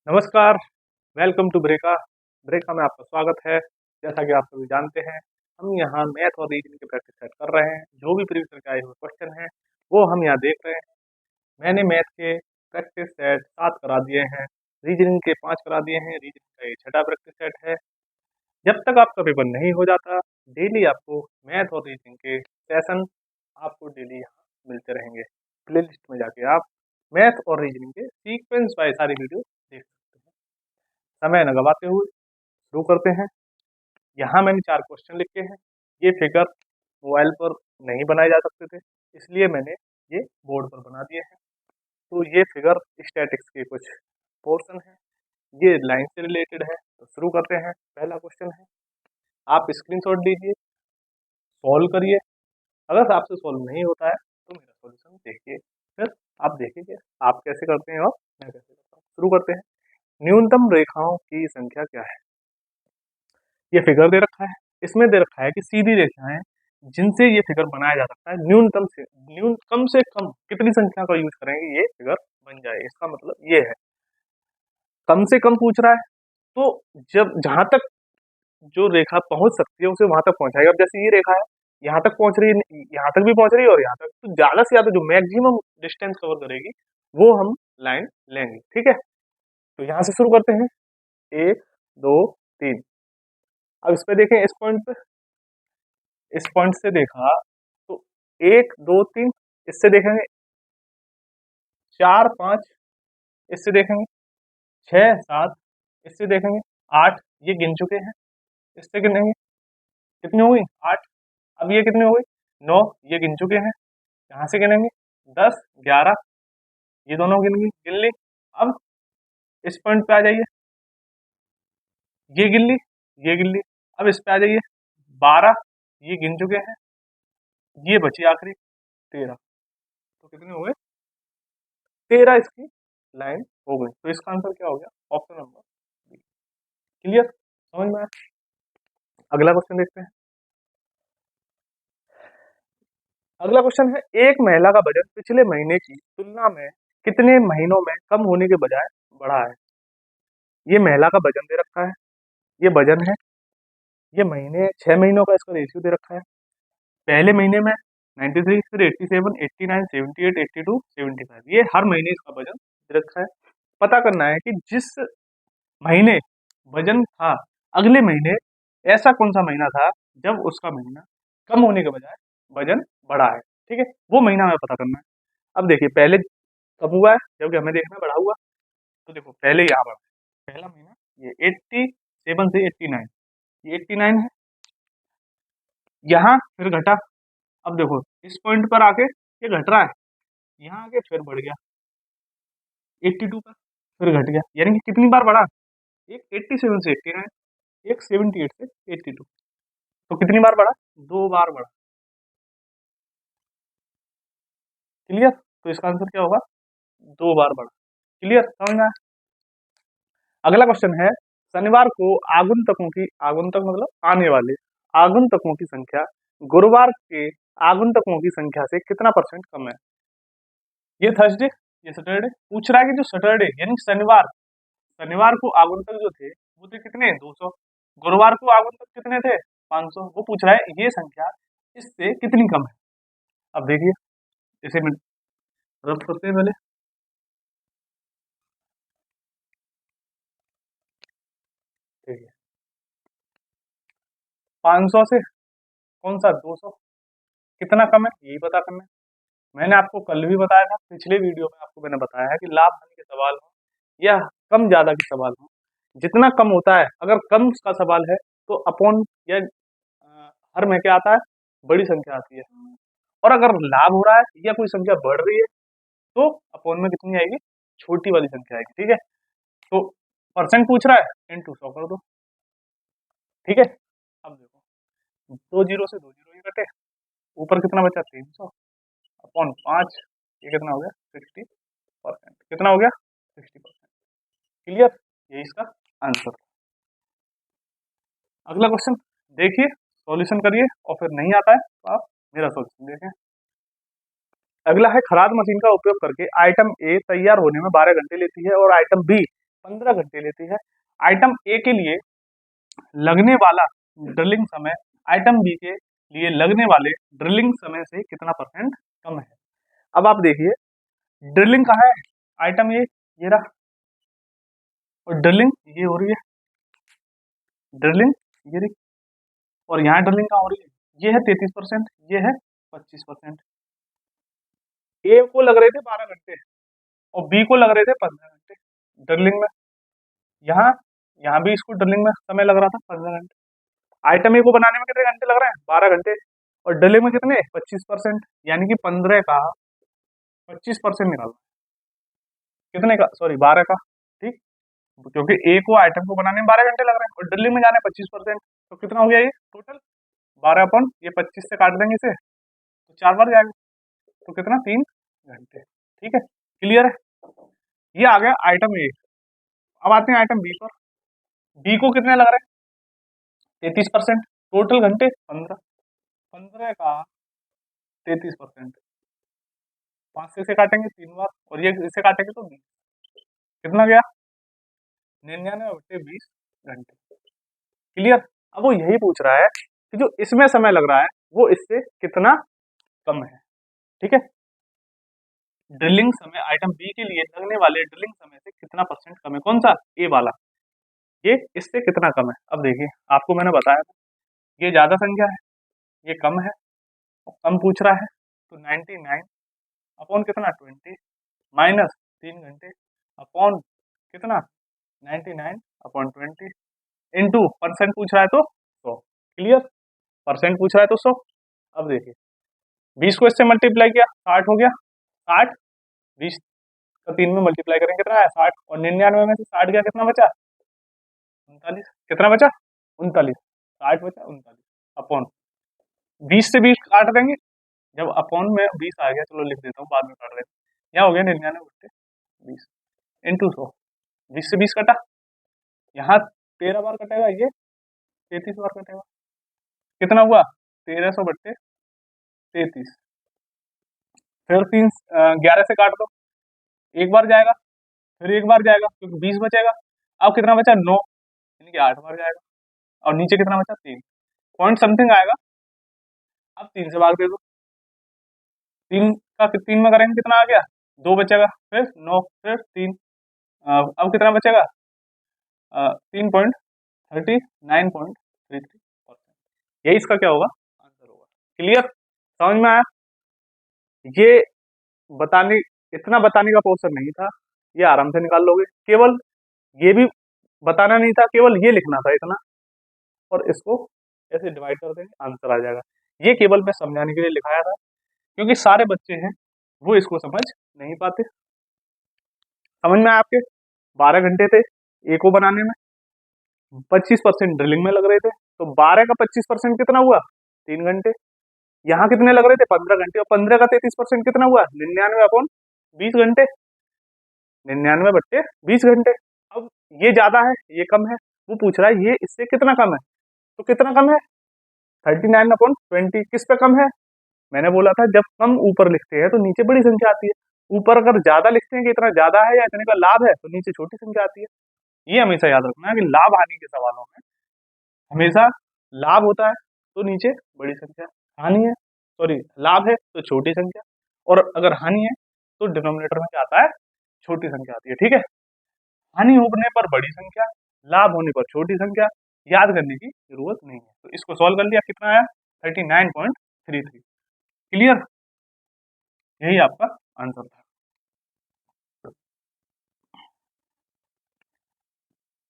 नमस्कार, welcome to ब्रेका। ब्रेका में आपका स्वागत है। जैसा कि आप सभी जानते हैं, हम यहाँ मैथ और रीजनिंग की प्रैक्टिस सेट कर रहे हैं। जो भी प्रीवियस करके आए हुए क्वेश्चन हैं, वो हम यहाँ देख रहे हैं। मैंने मैथ के प्रैक्टिस सेट 7 करा दिए हैं, रीजनिंग के 5 करा दिए हैं। रीजनिंग का ये छठा प्रैक्टिस सेट है। जब तक आपका पेपर नहीं हो जाता, डेली आपको मैथ और रीजनिंग के सेशन आपको डेली यहाँ मिलते रहेंगे। प्ले लिस्ट में जाके आप मैथ और रीजनिंग के सीक्वेंस वाइज सारी वीडियो देख सकते हैं। समय न गवाते हुए शुरू करते हैं। यहाँ मैंने 4 क्वेश्चन लिखे हैं। ये फिगर मोबाइल पर नहीं बनाए जा सकते थे, इसलिए मैंने ये बोर्ड पर बना दिए हैं। तो ये फिगर स्टैटिक्स के कुछ पोर्शन है, ये लाइन से रिलेटेड है। तो शुरू करते हैं। पहला क्वेश्चन है, आप स्क्रीनशॉट लीजिए, सॉल्व करिए। अगर आपसे सॉल्व नहीं होता है तो मेरा सॉल्यूशन देखिए, फिर आप देखिए आप कैसे करते हैं और मैं कैसे करता हूँ। शुरू करते हैं। न्यूनतम रेखाओं की संख्या क्या है? ये फिगर दे रखा है। इसमें दे रखा है कि सीधी रेखाएं जिनसे ये फिगर बनाया जा सकता है, कम से कम कितनी संख्या का यूज करेंगे ये फिगर बन जाए। इसका मतलब ये है, कम से कम पूछ रहा है तो जब जहां तक जो रेखा पहुंच सकती है उसे वहां तक पहुंचाएगा। अब जैसे ये रेखा है, यहाँ तक पहुंच रही है, यहाँ तक भी पहुंच रही है और यहाँ तक, तो ज्यादा से ज्यादा जो मैक्सिमम डिस्टेंस कवर करेगी वो हम लाइन लेंगे। ठीक है, तो यहाँ से शुरू करते हैं। 1 2 3। अब इस पे देखें, इस पॉइंट से देखा तो 1 2 3, इससे देखेंगे 4 5, इससे देखेंगे 6 7, इससे देखेंगे 8, ये गिन चुके हैं। इससे गिनेंगे कितनी हो गई? 8। अब ये कितनी हो गई? 9, ये गिन चुके हैं। यहाँ से गिनेंगे 10 11, ये दोनों गिन ली। अब इस पॉइंट पे आ जाइए, ये गिन ली, ये गिन ली। अब इस पे आ जाइए, 12, ये गिन चुके हैं। ये बची आखिरी 13। तो कितने हो गए? 13 इसकी लाइन हो गई। तो इसका आंसर क्या हो गया? Option number B. क्लियर, समझ में आया? अगला क्वेश्चन देखते हैं। अगला क्वेश्चन है, एक महिला का बजट पिछले महीने की तुलना में कितने महीनों में कम होने के बजाय बढ़ा है? ये महिला का वजन दे रखा है, ये वजन है, ये महीने 6 महीनों का इसका रेशियो दे रखा है। पहले महीने में 93, फिर 87, 89, 78, 82, 75, ये हर महीने इसका वजन दे रखा है। पता करना है कि जिस महीने वजन था, अगले महीने ऐसा कौन सा महीना था जब उसका महीना कम होने के बजाय वजन बढ़ा है। ठीक है, वो महीना हमें पता करना है। अब देखिए, पहले कब हुआ है जबकि हमें देखना है बढ़ा हुआ। तो देखो पहले यहाँ पर पहला महीना ये 87 से 89, ये 89 है। यहाँ फिर घटा। अब देखो इस पॉइंट पर आके ये घट रहा है, यहाँ आके फिर बढ़ गया 82 पर, फिर घट गया। यानी कि कितनी बार बढ़ा? एक 87 से 89, एक 78 से 82। तो कितनी बार बढ़ा? 2 बार बढ़ा। क्लियर, तो इसका आंसर क्या होगा? 2 बार बढ़ा। क्लियर, समझ में आया? अगला क्वेश्चन है, शनिवार को आगुंतक मतलब आने वाले आगुंतकों की संख्या गुरुवार के आगुंतकों की संख्या से कितना परसेंट कम है? ये थर्सडे, ये सैटरडे। पूछ रहा है कि जो सैटरडे यानी शनिवार को आगुंतक जो थे वो थे कितने? 200। गुरुवार को आगुंतक कितने थे? 500। वो पूछ रहा है ये संख्या इससे कितनी कम है। अब देखिए, इसे में रब करते हैं पहले। ठीक है, 500 से कौन सा 200 कितना कम है यही पता करना है। मैंने आपको कल भी बताया था, पिछले वीडियो में आपको मैंने बताया है कि लाभ हानि के सवाल हो या कम ज्यादा के सवाल हो, जितना कम होता है, अगर कम का सवाल है तो अपॉन या हर में क्या आता है? बड़ी संख्या आती है। और अगर लाभ हो रहा है या कोई संख्या बढ़ रही है तो अपॉन में कितनी आएगी? छोटी वाली संख्या आएगी। ठीक है, तो परसेंट पूछ रहा है, इंटू 100 कर दो। ठीक है, अब देखो 2 जीरो से 2 जीरो ये कटे, ऊपर कितना बचा? 300 अपॉन 5, ये कितना हो गया? 60%। कितना हो गया? 60%। क्लियर, ये इसका आंसर। अगला क्वेश्चन देखिए, सॉल्यूशन करिए और फिर नहीं आता है तो आप मेरा सॉल्यूशन देखें। अगला है, खराद मशीन का उपयोग करके आइटम ए तैयार होने में 12 घंटे लेती है और आइटम बी 15 घंटे लेती है। आइटम ए के लिए लगने वाला ड्रिलिंग समय आइटम बी के लिए लगने वाले ड्रिलिंग समय से कितना परसेंट कम है। अब आप देखिए ड्रिलिंग कहाँ है, आइटम ये रहा, और ड्रिलिंग ये हो रही है, ड्रिलिंग ये रही, और यहाँ ड्रिलिंग कहाँ हो रही है, ये है 33%, ये है 25%। ए को लग रहे थे 12 घंटे और बी को लग रहे थे 15 घंटे ड्रिलिंग में। यहाँ यहाँ भी इसको ड्रिलिंग में समय लग रहा था 15 घंटे। आइटम ए को बनाने में कितने घंटे लग रहे हैं, 12 घंटे, और ड्रिलिंग में कितने 25%, यानी कि 15 का 25% निकालना, कितने का, सॉरी 12 का, ठीक, क्योंकि ए को आइटम को बनाने में 12 घंटे लग रहे हैं और ड्रिलिंग में जाने 25%, तो कितना हो गया ये टोटल 12 ये 25 से काट देंगे इसे तो 4 बार जाएगा, तो कितना 3 घंटे। ठीक है, क्लियर है, ये आ गया आइटम ए। अब आते हैं आइटम बी पर। बी को कितने लग रहे हैं 33%, टोटल घंटे 15, 15 का 33%, 5 से इसे काटेंगे 3 बार और ये इसे काटेंगे तो 20, कितना गया 99/20 घंटे। क्लियर। अब वो यही पूछ रहा है कि जो इसमें समय लग रहा है वो इससे कितना कम है। ठीक है, ड्रिलिंग समय आइटम बी के लिए लगने वाले ड्रिलिंग समय से कितना परसेंट कम है, कौन सा, ए वाला, ये इससे कितना कम है। अब देखिए आपको मैंने बताया था ये ज्यादा संख्या है, ये कम है, और कम पूछ रहा है, तो 99 अपॉन कितना 20 माइनस 3 घंटे अपॉन कितना 99 अपॉन 20 इंटू परसेंट पूछ रहा है तो 100। क्लियर, परसेंट पूछ रहा है तो 100। अब देखिए 20 को इससे मल्टीप्लाई किया 60 हो गया, 60 20 का 3 में मल्टीप्लाई करेंगे कितना है 60, और 99 में से 60 गया कितना बचा 39, कितना बचा 39, 60 बचा 39 अपॉन 20 से 20 काट देंगे, जब अपॉन में 20 आ गया, चलो लिख देता हूँ बाद में काट देंगे, यहाँ हो गया 99/20 इंटू 100, 20 से 20 कटा, यहाँ 13 बार कटेगा, ये 33 बार कटेगा, कितना हुआ 1300/33, फिर 11 से काट दो, एक बार जाएगा, फिर एक बार जाएगा क्योंकि 20 बचेगा, अब कितना बचा 9, यानी कि 8 बार जाएगा, और नीचे कितना बचा 3 पॉइंट समथिंग आएगा। अब 3 से भाग दे दो, 3 का 3 में करेंगे कितना आ गया 2 बचेगा, फिर 9 फिर 3, अब कितना बचेगा 3.39.33%, यही इसका क्या होगा आंसर होगा। क्लियर, समझ में आया। ये बताने इतना बताने का पोर्शन नहीं था, ये आराम से निकाल लोगे, केवल ये भी बताना नहीं था, केवल ये लिखना था इतना, और इसको ऐसे डिवाइड कर देंगे आंसर आ जाएगा। ये केवल मैं समझाने के लिए लिखाया था, क्योंकि सारे बच्चे हैं वो इसको समझ नहीं पाते। समझ में आया आपके, 12 घंटे थे ए को बनाने में, 25% ड्रिलिंग में लग रहे थे, तो 12 का 25% कितना हुआ 3 घंटे, यहाँ कितने लग रहे थे 15 घंटे, और 15 का 33% कितना हुआ 99/20 घंटे, 99/20 घंटे। अब ये ज्यादा है ये कम है, वो पूछ रहा है ये इससे कितना कम है, तो कितना कम है 39/20, किस पे कम है, मैंने बोला था जब कम ऊपर लिखते हैं तो नीचे बड़ी संख्या आती है, ऊपर अगर ज्यादा लिखते हैं कि इतना ज्यादा है या इतने का लाभ है तो नीचे छोटी संख्या आती है। ये हमेशा याद रखना है कि लाभ हानि के सवालों में हमेशा लाभ होता है तो नीचे बड़ी संख्या, हानि है सॉरी लाभ है तो छोटी संख्या, और अगर हानि है तो डिनोमिनेटर में क्या आता है छोटी संख्या आती है। ठीक है, हानि होने पर बड़ी संख्या, लाभ होने पर छोटी संख्या, याद करने की जरूरत नहीं है। तो इसको सॉल्व कर लिया, कितना आया 39.33। क्लियर, यही आपका आंसर था।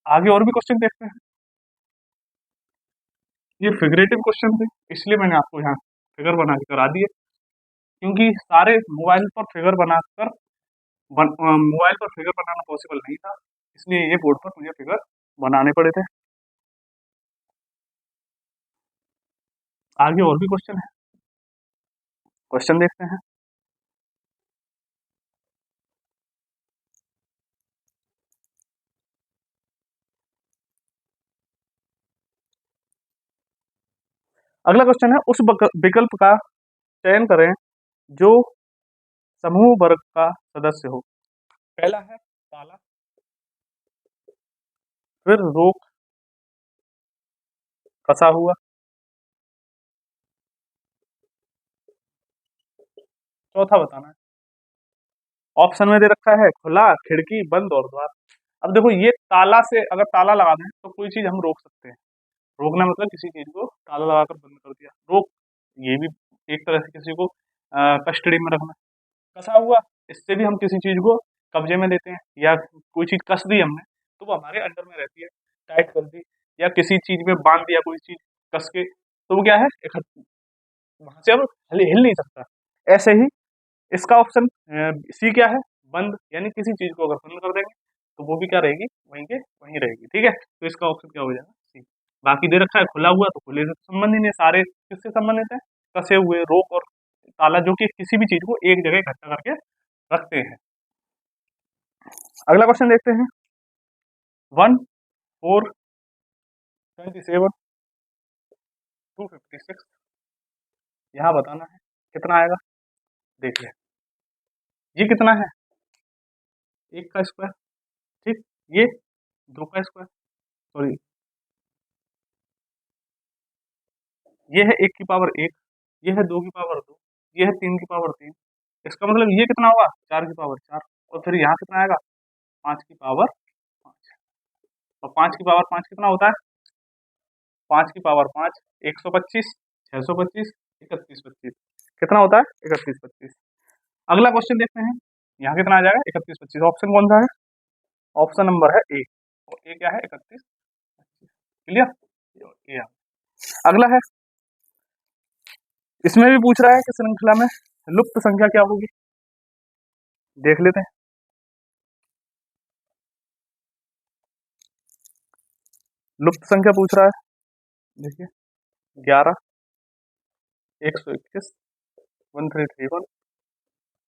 आगे और भी क्वेश्चन देखते हैं। ये फिगरेटिव क्वेश्चन थे, इसलिए मैंने आपको यहाँ फिगर बना के करा दिए, क्योंकि सारे मोबाइल पर फिगर बनाकर मोबाइल पर फिगर बनाना पॉसिबल नहीं था, इसलिए ये बोर्ड पर मुझे फिगर बनाने पड़े थे। आगे और भी क्वेश्चन है, क्वेश्चन देखते हैं। अगला क्वेश्चन है, उस विकल्प का चयन करें जो समूह वर्ग का सदस्य हो। पहला है ताला, फिर रोक कसा हुआ, चौथा बताना है। ऑप्शन में दे रखा है खुला, खिड़की, बंद और द्वार। अब देखो ये ताला से अगर ताला लगा दें तो कोई चीज हम रोक सकते हैं। रोकना मतलब किसी चीज को ताला लगाकर बंद कर दिया, रोक। ये भी एक तरह से किसी को कस्टडी में रखना। कसा हुआ, इससे भी हम किसी चीज को कब्जे में लेते हैं, या कोई चीज कस दी हमने तो वो हमारे अंडर में रहती है, टाइट कर दी, या किसी चीज में बांध दिया कोई चीज कस के, तो वो क्या है, एक वहां से अब हिल नहीं सकता। ऐसे ही इसका ऑप्शन सी क्या है, बंद, यानी किसी चीज को अगर बंद कर देंगे तो वो भी क्या रहेगी, वहीं के वहीं रहेगी। ठीक है, तो इसका ऑप्शन क्या हो जाएगा, सी। बाकी दे रखा है खुला हुआ, तो खुले से तो संबंध ही नहीं, सारे किससे संबंधित है, कसे हुए, रोक और ताला, जो कि किसी भी चीज को एक जगह इकट्ठा करके रखते हैं। अगला क्वेश्चन देखते हैं। 1 4 27 256, यहाँ बताना है कितना आएगा। देखिए ये कितना है, एक का स्क्वायर, ठीक, ये दो का स्क्वायर, सॉरी ये है एक की पावर एक, ये है दो की पावर दो, ये है तीन की पावर तीन। इसका मतलब ये कितना होगा, चार की पावर चार, और फिर यहाँ कितना आएगा, पाँच की पावर पाँच। और पाँच की पावर पाँच कितना होता है, पाँच की पावर पाँच, 125, 625, 3125, कितना होता है, 3125। अगला क्वेश्चन देखते हैं, यहाँ कितना आ जाएगा, 3125। ऑप्शन कौन सा है, ऑप्शन नंबर है ए, और ए क्या है, 3125। क्लियर। अगला है, इसमें भी पूछ रहा है कि श्रृंखला में लुप्त संख्या क्या होगी, देख लेते हैं। लुप्त संख्या पूछ रहा है, देखिए 11, 121, 1331,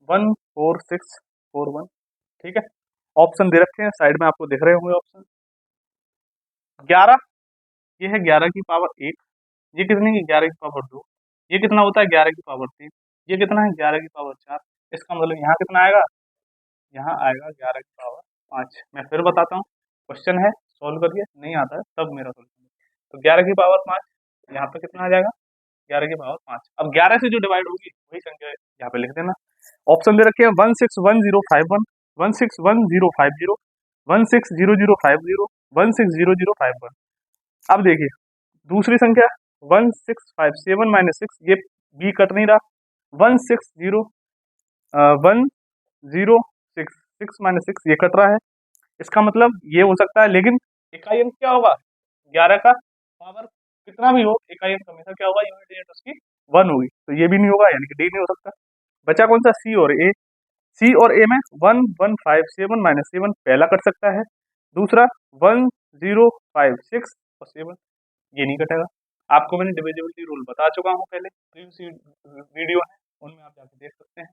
14641। ठीक है, ऑप्शन दे रखे हैं साइड में, आपको दिख रहे होंगे ऑप्शन। 11, ये है 11 की पावर एक, ये कितनी की, 11 की पावर दो, ये कितना होता है, 11 की पावर तीन, ये कितना है, 11 की पावर चार। इसका मतलब यहाँ कितना आएगा, यहाँ आएगा 11 की पावर पाँच। मैं फिर बताता हूँ, क्वेश्चन है सॉल्व करिए, नहीं आता है तब मेरा सोल्यूशन। तो 11 की पावर पाँच, यहाँ पे कितना आ जाएगा, 11 की पावर पाँच। अब 11 से जो डिवाइड होगी वही संख्या यहाँ पे लिख देना। ऑप्शन दे रखे हैं 161051, 161050, 160050, 160051। अब देखिए दूसरी संख्या 1657 -6, ये बी कट नहीं रहा, 160 1 0 6 6 -6 ये कट रहा है। इसका मतलब ये हो सकता है, लेकिन इकाई अंक क्या होगा, 11 का पावर कितना भी हो, इकाई अंक हमेशा क्या होगा, यूनिट डिजिट उसकी 1 होगी, तो ये भी नहीं होगा, यानी कि डी नहीं हो सकता। बचा कौन सा, सी और ए। सी और ए में 1157 -7 पहला कट सकता है, दूसरा 1056 और 7 ये नहीं कटेगा। आपको मैंने डिविजिबिलिटी रूल बता चुका हूँ पहले, प्रीवियस वीडियो है उनमें आप जाके देख सकते हैं।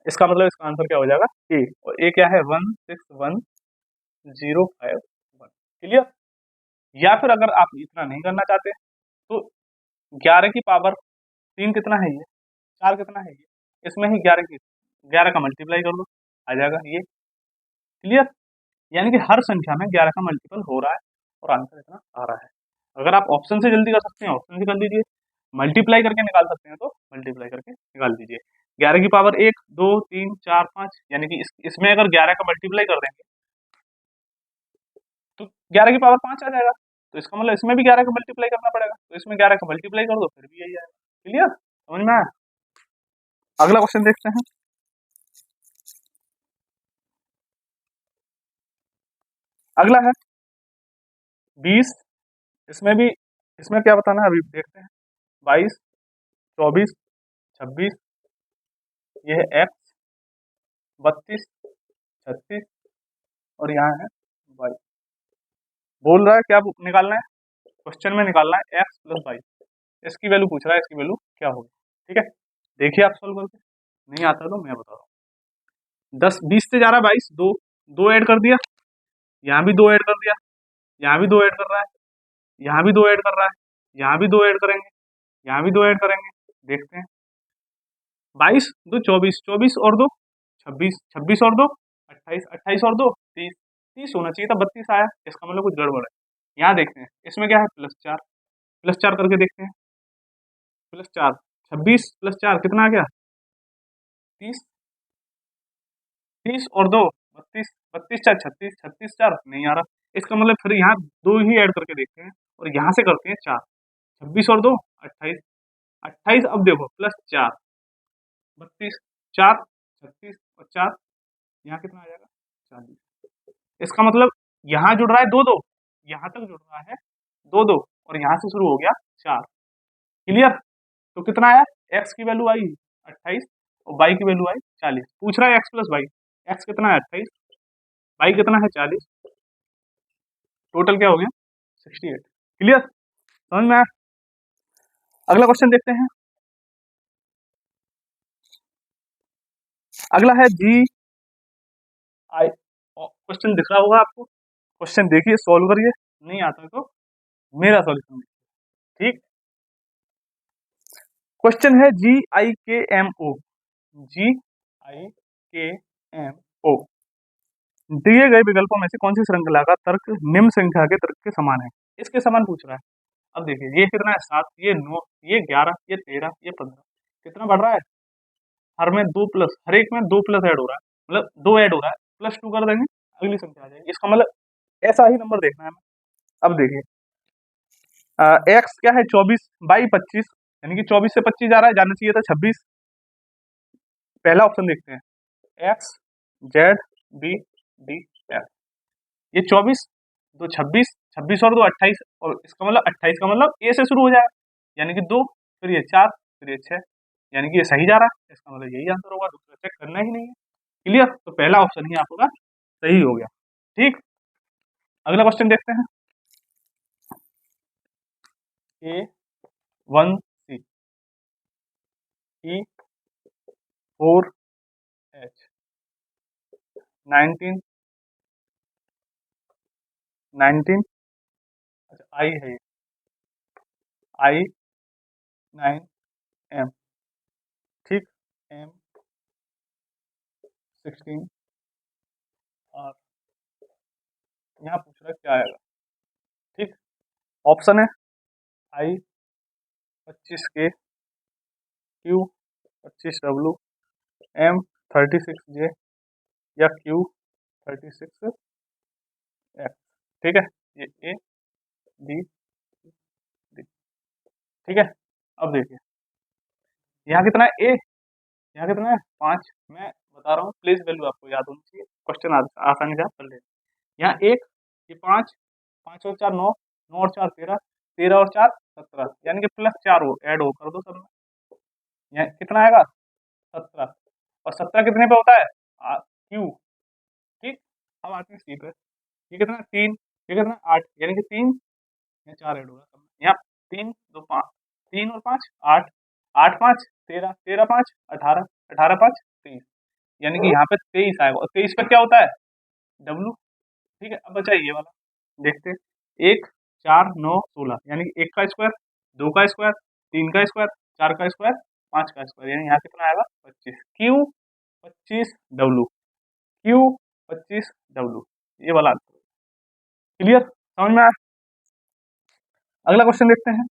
इसका मतलब इसका आंसर क्या हो जाएगा, ए, और ए क्या है, 161051। क्लियर। या फिर अगर आप इतना नहीं करना चाहते तो 11 की पावर तीन कितना है, ये चार कितना है, ये इसमें ही 11 का मल्टीप्लाई कर दो, आ जाएगा ये। क्लियर। यानी कि हर संख्या में 11 का मल्टीपल हो रहा है और आंसर इतना आ रहा है। अगर आप ऑप्शन से जल्दी कर सकते हैं ऑप्शन से कर दीजिए, मल्टीप्लाई करके निकाल सकते हैं तो मल्टीप्लाई करके निकाल दीजिए। 11 की पावर एक, दो, तीन, चार, पाँच, यानी कि इसमें अगर 11 का मल्टीप्लाई कर देंगे तो 11 की पावर पाँच आ जाएगा, तो इसका मतलब इसमें भी 11 का मल्टीप्लाई करना पड़ेगा, तो इसमें 11 का मल्टीप्लाई कर दो फिर भी यही आएगा। क्लियर, समझ में आया। अगला क्वेश्चन देखते हैं। अगला है 20, इसमें क्या बताना है अभी देखते हैं। 22, 24, 26, ये है एक्स, 32, 36 और यहाँ है वाई। बोल रहा है क्या निकालना है, क्वेश्चन में निकालना है एक्स प्लस वाई। इसकी वैल्यू पूछ रहा है, इसकी वैल्यू क्या होगी। ठीक है, देखिए आप सोल्व करके, नहीं आता तो मैं बता रहा हूँ। 20 से जा रहा है 22, दो दो ऐड कर दिया, यहाँ भी दो ऐड कर दिया, यहाँ भी दो ऐड कर रहा है, यहाँ भी दो ऐड कर रहा है, यहाँ भी दो ऐड करेंगे, यहाँ भी दो ऐड करेंगे। देखते हैं, 22 दो 24, 24 और दो 26, 26 और दो 28, 28 और दो 30, 30 होना चाहिए था, 32 आया, इसका मतलब कुछ गड़बड़ है। यहाँ देखते हैं इसमें क्या है, +4, +4 करके देखते हैं, +4, 26 +4 कितना आ गया, 30, 30 और 2 32, 32 4 36, 36 4 नहीं आ रहा, इसका मतलब फिर यहाँ 2 ही ऐड करके देखते हैं और यहाँ से करते हैं 4, 26 और 2 28, 28 अब देखो +4, 32, 4 36 और 4, यहाँ कितना आ जाएगा, 40। इसका मतलब यहाँ जुड़ रहा है 2 2, यहाँ तक जुड़ रहा है 2 2 और यहाँ से शुरू हो गया 4। क्लियर? तो कितना आया, x की वैल्यू आई 28 और y की वैल्यू आई 40। पूछ रहा है x प्लस वाई, x कितना है 28, y कितना है 40, टोटल क्या हो गया 68। क्लियर? समझ में आया? अगला क्वेश्चन देखते हैं। अगला है जी आई, क्वेश्चन दिख रहा होगा आपको, क्वेश्चन देखिए सॉल्व करिए, नहीं आता तो मेरा सॉल्यूशन। ठीक, क्वेश्चन है GIKMO, GIKMO, दिए गए विकल्पों में से कौन सी श्रृंखला का तर्क निम्न संख्या के तर्क के समान है, इसके समान पूछ रहा है। अब देखिए ये कितना है 7, ये 9, ये 11, ये 13, ये 15, कितना बढ़ रहा है, हर में 2 प्लस, हर एक में 2 प्लस ऐड हो रहा है, मतलब 2 ऐड हो रहा है, +2 कर देंगे अगली संख्या आ जाएगी, इसका मतलब ऐसा ही नंबर देखना है हमें। अब देखिए एक्स क्या है 24, बाई 25, यानी कि 24 से 25 जा रहा है, जाना चाहिए था 26। पहला ऑप्शन देखते हैं, X Z B D F, ये 24 दो 26, 26 और 2 28, और इसका मतलब 28 का मतलब ए से शुरू हो जाएगा, यानी कि 2, फिर ये 4, फिर ये 6, यानी कि ये सही जा रहा है, इसका मतलब यही आंसर होगा, दूसरा चेक करना ही नहीं है। क्लियर? तो पहला ऑप्शन ही आपका सही हो गया। ठीक, अगला क्वेश्चन देखते हैं, A1C E4H 19, अच्छा आई है ये, I9M, ठीक, M16 और यहाँ पूछ रहा है क्या आएगा। ठीक, ऑप्शन है I25K, Q25W, M36J या Q36X। ठीक है, ये A B D, ठीक है। अब देखिए यहाँ कितना है A, यहाँ कितना है 5, मैं बता रहा हूँ प्लेस वैल्यू आपको याद होनी चाहिए, क्वेश्चन आसानी से आप कर लेंगे। यहाँ 1, ये 5, 5 और 4 9, 9 और 4 13, 13 और 4 17, यानी कि +4 हो, ऐड हो कर दो सब में, यहाँ कितना आएगा 17, और 17 कितने पे होता है Q। ठीक, अब आते हैं C पे, ये कितना 3, ये कितना 8, यानी कि 3, यहाँ 4 ऐड होगा सब में, यहाँ 3 2 5, 3 और 5 8, 8 5 13, 13 5 18, 18 5 23, यानी कि यहाँ पे 23 आएगा, और 23 पे क्या होता है W। ठीक है, अब बचा ये वाला, देखते हैं, 1 4 9 16, यानी कि 1 का स्क्वायर, 2 का स्क्वायर, 3 का स्क्वायर, 4 का स्क्वायर, 5 का स्क्वायर, यानी यहाँ कितना आएगा 25, Q 25W, Q 25W, ये वाला आंसर। क्लियर? समझ में आया? अगला क्वेश्चन देखते हैं।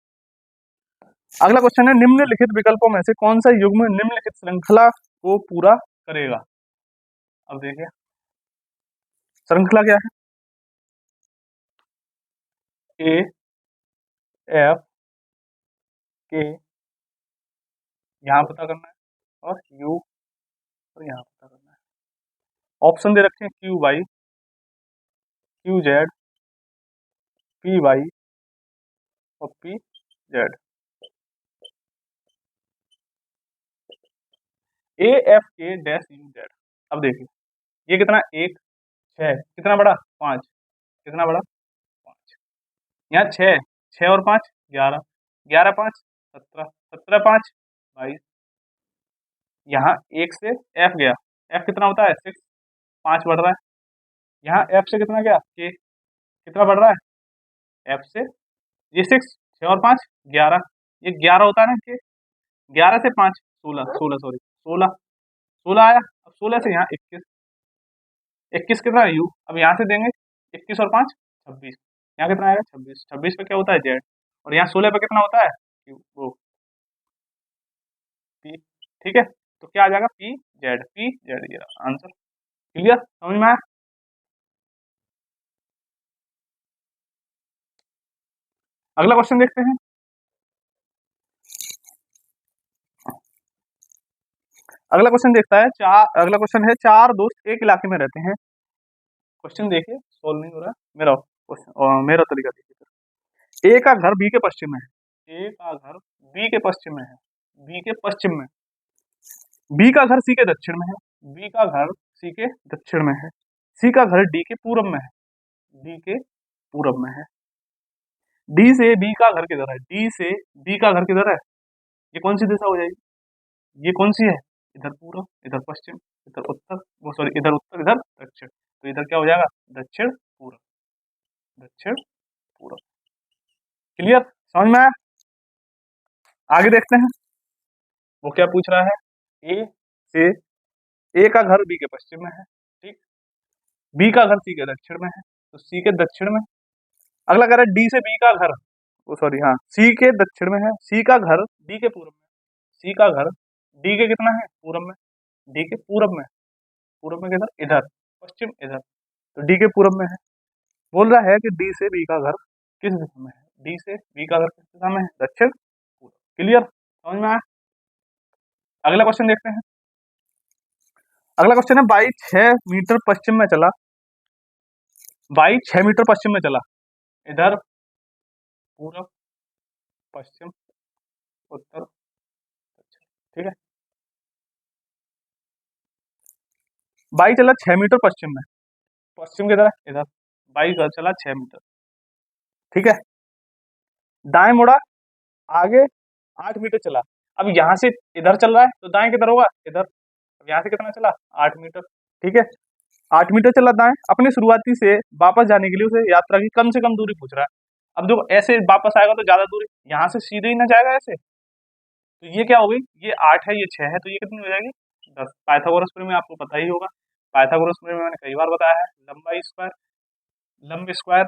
अगला क्वेश्चन है, निम्नलिखित विकल्पों में से कौन सा युग्म निम्नलिखित श्रृंखला को पूरा करेगा। अब देखिए श्रृंखला क्या है, A F K, यहाँ पता करना है, और U, और यहाँ पता करना है। ऑप्शन दे रखे हैं QY, QZ, PY और PZ। AFK-UZ। अब देखिए ये कितना 1 6, कितना बड़ा 5, कितना बड़ा 5, यहाँ 6, 6 और 5 11, 11 5 17, 17 5 22, यहाँ 1 से F गया, F कितना होता है 6, 5 बढ़ रहा है, यहाँ F से कितना गया K, कितना बढ़ रहा है F से, ये 6, 6 और 5 11, ये 11 होता है ना K, 11 से 5 16, 16 सॉरी 16, 16 आया, अब 16 से यहाँ 21, 21 कितना है यू, अब यहाँ से देंगे 21 और 5 26, यहाँ कितना आएगा 26, 26 पे क्या होता है जेड, और यहाँ 16 पे कितना होता है यू, वो पी, ठीक है, तो क्या आ जाएगा पी जेड, ये आंसर। क्लियर, समझ में आया? अगला क्वेश्चन देखते हैं। अगला क्वेश्चन है, चार दोस्त एक इलाके में रहते हैं। क्वेश्चन देखिए, सॉल्व नहीं हो रहा है मेरा क्वेश्चन, और मेरा तरीका देखिए। ए का घर बी के पश्चिम में है, ए का घर बी के पश्चिम में है, बी के पश्चिम में, बी का घर सी के दक्षिण में है, बी का घर सी के दक्षिण में है, सी का घर डी के पूरब में है, डी के पूरब में है, डी से बी का घर किधर है, डी से बी का घर किधर है, ये कौन सी दिशा हो जाएगी, ये कौन सी है, इधर पूरब, इधर पश्चिम, इधर उत्तर, वो सॉरी इधर उत्तर, इधर दक्षिण, तो इधर क्या हो जाएगा दक्षिण पूरब, दक्षिण पूरब। क्लियर, समझ में आया? आगे देखते हैं, वो क्या पूछ रहा है, ए से, ए का घर बी के पश्चिम में है, ठीक, बी का घर सी के दक्षिण में है, तो सी के दक्षिण में, अगला कह रहा है डी से बी का घर, वो सॉरी हाँ, सी के दक्षिण में है, सी का घर डी के पूरब में, सी का घर डी के कितना है पूरब में, डी के पूरब में, पूरब में किधर, इधर पश्चिम, इधर, तो डी के पूरब में है। बोल रहा है कि डी से बी का घर किस दिशा में है, डी से बी का घर किस दिशा में है, दक्षिण पूरब। क्लियर, समझ में आया? अगला क्वेश्चन देखते हैं। अगला क्वेश्चन है, बाई 6 मीटर पश्चिम में चला, बाई 6 मीटर पश्चिम में चला, इधर पूरब, पश्चिम, उत्तर, दक्षिण, ठीक है, बाई चला 6 मीटर पश्चिम में, पश्चिम किधर है, इधर, बाई का चला 6 मीटर, ठीक है, दाएं मुड़ा, आगे 8 मीटर चला, अब यहाँ से इधर चल रहा है तो दाएं किधर होगा, इधर, अब यहाँ से कितना चला 8 मीटर, ठीक है, 8 मीटर चला दाएं, अपने शुरुआती से वापस जाने के लिए उसे यात्रा की कम से कम दूरी पूछ रहा है। अब जो ऐसे वापस आएगा तो ज्यादा दूरी, यहाँ से सीधे ही ना जाएगा ऐसे, तो ये क्या हो गई, ये 8 है, ये 6 है, तो ये कितनी हो जाएगी 10। पाइथागोरस प्रमेय आपको पता ही होगा, पाइथागोरस प्रमेय मैंने कई बार बताया है, लंबाई स्क्वायर, लंब स्क्वायर,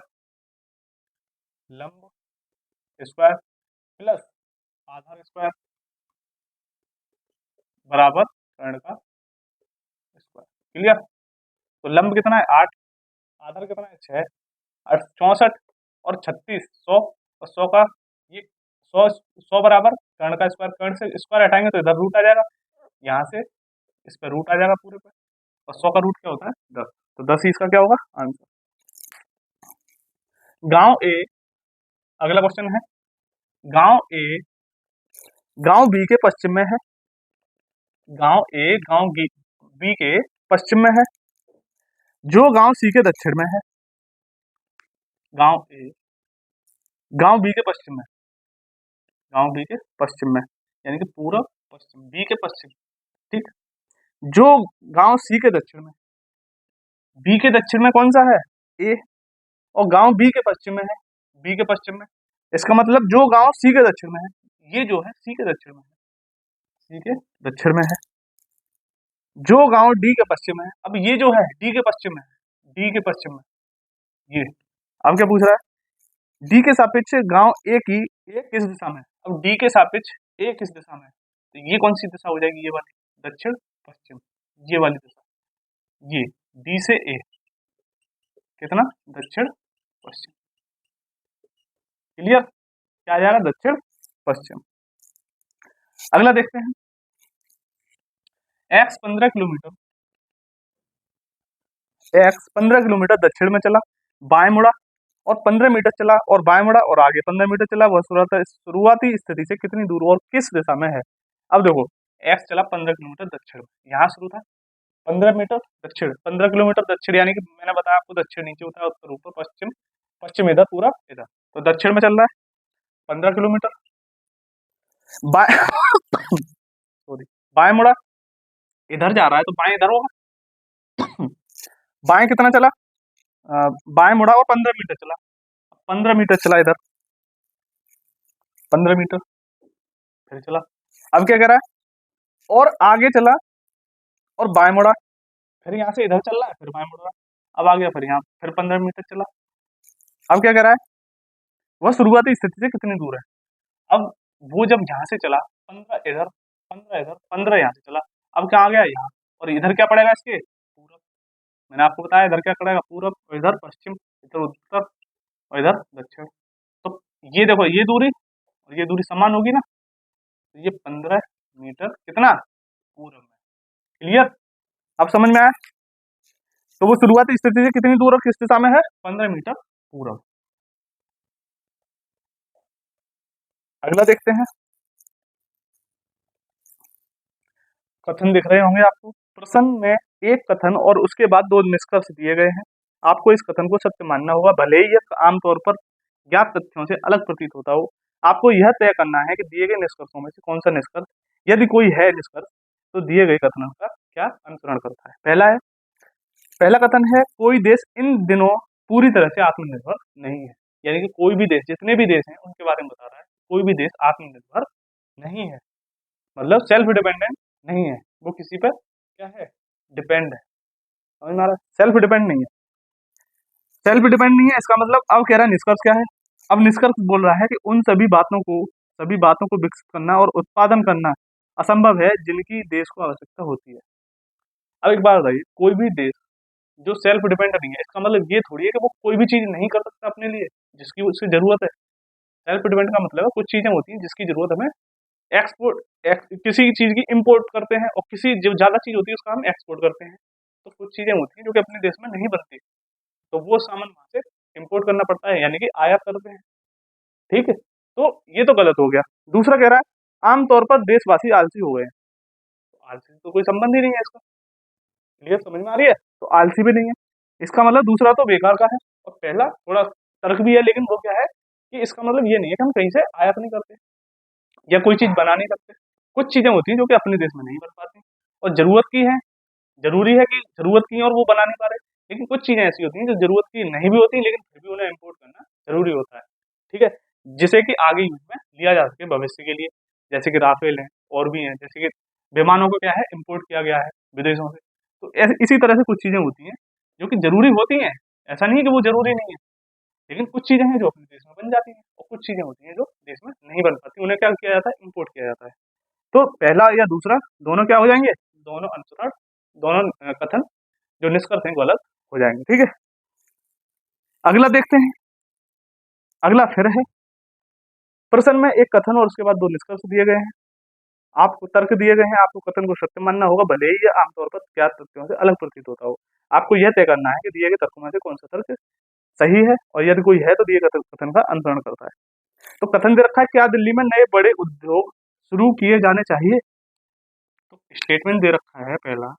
लंब स्क्वायर प्लस आधार स्क्वायर बराबर कर्ण का स्क्वायर। क्लियर, तो लंब कितना है 8, आधार कितना है 6, 64 और 36 100, और 100 का ये 100, 100 बराबर कर्ण का स्क्वायर, कर्ण से स्क्वायर हटाएंगे तो इधर रूट आ जाएगा, यहाँ से इस पर रूट आ जाएगा पूरे पे, और 100 का रूट क्या होता है 10, तो 10 ही इसका क्या होगा आंसर। गांव ए, अगला क्वेश्चन है, गांव ए गांव बी के पश्चिम में है, गांव ए गांव बी के पश्चिम में है, जो गांव सी के दक्षिण में है, गांव ए गांव बी के पश्चिम में, गांव बी के पश्चिम में, यानी कि पूर्व पश्चिम, बी के पश्चिम, ठीक, जो गांव सी के दक्षिण में, बी के दक्षिण में कौन सा है ए, और गांव बी के पश्चिम में है, बी के पश्चिम में, इसका मतलब जो गांव सी के दक्षिण में है, ये जो है सी के दक्षिण में है, सी के दक्षिण में है, जो गांव डी के पश्चिम में है, अब ये जो है डी के पश्चिम में है, डी के पश्चिम में, ये अब क्या पूछ रहा है, डी के सापेक्ष गांव ए की ए किस दिशा में है, अब डी के सापेक्ष ए किस दिशा में है, तो ये कौन सी दिशा हो जाएगी, ये वाली दक्षिण पश्चिम, ये वाली दिशा, ये डी से ए कितना दक्षिण पश्चिम। क्लियर, क्या आ जाएगा दक्षिण पश्चिम। अगला देखते हैं, एक्स 15 किलोमीटर दक्षिण में चला, बाएं मुड़ा और 15 मीटर चला, और बाएं मुड़ा और आगे 15 मीटर चला, वह शुरुआती स्थिति से कितनी दूर और किस दिशा में है। अब देखो, एक्स चला 15 किलोमीटर दक्षिण में, यहाँ शुरू था 15 मीटर दक्षिण, 15 किलोमीटर दक्षिण, यानी कि मैंने बताया आपको दक्षिण नीचे होता है, उत्तर ऊपर, पश्चिम पश्चिम इधर, पूरा इधर, तो दक्षिण में चल रहा है 15 किलोमीटर, बाएं सॉरी बाएं मुड़ा, इधर जा रहा है तो बाएं इधर होगा, बाएं कितना चला, बाएं मुड़ा और 15 मीटर चला, 15 मीटर चला इधर, 15 मीटर फिर चला, अब क्या कह रहा है, और आगे चला और बाएं मुड़ा, फिर यहाँ से इधर चल रहा है, फिर बाएं मुड़ रहा है, अब आ गया, फिर यहाँ फिर 15 मीटर चला। अब क्या कह रहा है, वह शुरुआती स्थिति से कितनी दूर है। अब वो जब यहाँ से चला 15 इधर, 15 इधर, 15 यहाँ से चला, अब क्या आ गया यहाँ, और इधर क्या पड़ेगा इसके, पूरब। मैंने आपको बताया इधर क्या पड़ेगा, पूरब, और इधर पश्चिम, इधर उत्तर, और इधर दक्षिण। तो ये देखो, ये दूरी और ये दूरी समान होगी ना, तो ये 15 मीटर कितना, पूरब में। क्लियर, अब समझ में आया। तो वो शुरुआती स्थिति से कितनी दूर और किस दिशा में है, 15 मीटर पूरब। अगला देखते हैं, कथन दिख रहे होंगे आपको। प्रश्न में एक कथन और उसके बाद दो निष्कर्ष दिए गए हैं। आपको इस कथन को सत्य मानना होगा, भले ही यह आमतौर पर ज्ञात तथ्यों से अलग प्रतीत होता हो। आपको यह तय करना है कि दिए गए निष्कर्षों में से कौन सा निष्कर्ष, यदि कोई है निष्कर्ष, तो दिए गए कथनों का क्या अनुसरण करता है। पहला कथन है, कोई देश इन दिनों पूरी तरह से आत्मनिर्भर नहीं है। यानी कि कोई भी देश, जितने भी देश हैं उनके बारे में बता रहा है, कोई भी देश आत्मनिर्भर नहीं है, मतलब सेल्फ डिपेंडेंट नहीं है, वो किसी पर क्या है, डिपेंड है। समझ में आ रहा है, सेल्फ डिपेंड नहीं है, सेल्फ डिपेंड नहीं है। इसका मतलब अब कह रहा है निष्कर्ष क्या है, अब निष्कर्ष बोल रहा है कि उन सभी बातों को विकसित करना और उत्पादन करना असंभव है जिनकी देश को आवश्यकता होती है। अब एक बात बताइए, कोई भी देश जो सेल्फ डिपेंड नहीं है, इसका मतलब ये थोड़ी है कि वो कोई भी चीज नहीं कर सकता अपने लिए जिसकी उसकी जरूरत है। सेल्फ डिपेंड का मतलब है कुछ चीजें होती हैं जिसकी जरूरत हमें किसी चीज की इम्पोर्ट करते हैं, और किसी जो ज्यादा चीज होती है उसका हम एक्सपोर्ट करते हैं। तो कुछ चीजें होती हैं जो कि अपने देश में नहीं बनती, तो वो सामान वहां से इम्पोर्ट करना पड़ता है, यानी कि आयात करते हैं। ठीक है, तो ये तो गलत हो गया। दूसरा कह रहा है, आमतौर पर देशवासी आलसी हो गए हैं। तो आलसी से तो कोई संबंध ही नहीं है इसका। क्लियर, समझ में आ रही है, तो आलसी भी नहीं है, इसका मतलब दूसरा तो बेकार का है। और पहला थोड़ा तर्क भी है, लेकिन वो क्या है कि इसका मतलब ये नहीं है कि हम कहीं से आयात नहीं करते या कोई चीज बना नहीं सकते। कुछ चीजें होती हैं जो कि अपने देश में नहीं बन पाती, और जरूरत की है, जरूरी है कि जरूरत की है और वो बना नहीं पा रहे। लेकिन कुछ चीजें ऐसी होती हैं जो जरूरत की नहीं भी होती, लेकिन फिर भी उन्हें इम्पोर्ट करना जरूरी होता है। ठीक है, जिसे कि आगे यूज में लिया जा सके भविष्य के लिए, जैसे कि राफेल है, और भी हैं, जैसे कि विमानों को क्या है, इम्पोर्ट किया गया है विदेशों से। तो इसी तरह से कुछ चीजें होती हैं जो कि जरूरी होती हैं, ऐसा नहीं है कि वो जरूरी नहीं है, लेकिन कुछ चीजें हैं जो अपने देश में बन जाती हैं, और कुछ चीजें होती हैं जो देश में नहीं बन पाती, उन्हें क्या किया जाता है, इम्पोर्ट किया जाता है। तो पहला या दूसरा दोनों क्या हो जाएंगे, दोनों अनुसरण, दोनों कथन जो निष्कर्ष हैं गलत हो जाएंगे। ठीक है, अगला देखते हैं। अगला फिर है, प्रश्न में एक कथन और उसके बाद दो निष्कर्ष दिए गए हैं। आपको तर्क दिए गए हैं, आपको कथन को सत्य मानना होगा, भले ही यह आमतौर पर ज्ञात तथ्यों से अलग प्रतीत होता हो। आपको यह तय करना है कि दिए गए तर्कों में से कौन सा तर्क सही है, और यदि कोई है तो दिए गए कथन का अनुसरण करता है। तो कथन दे रखा है, क्या दिल्ली में नए बड़े उद्योग शुरू किए जाने चाहिए। तो स्टेटमेंट दे रखा है पहला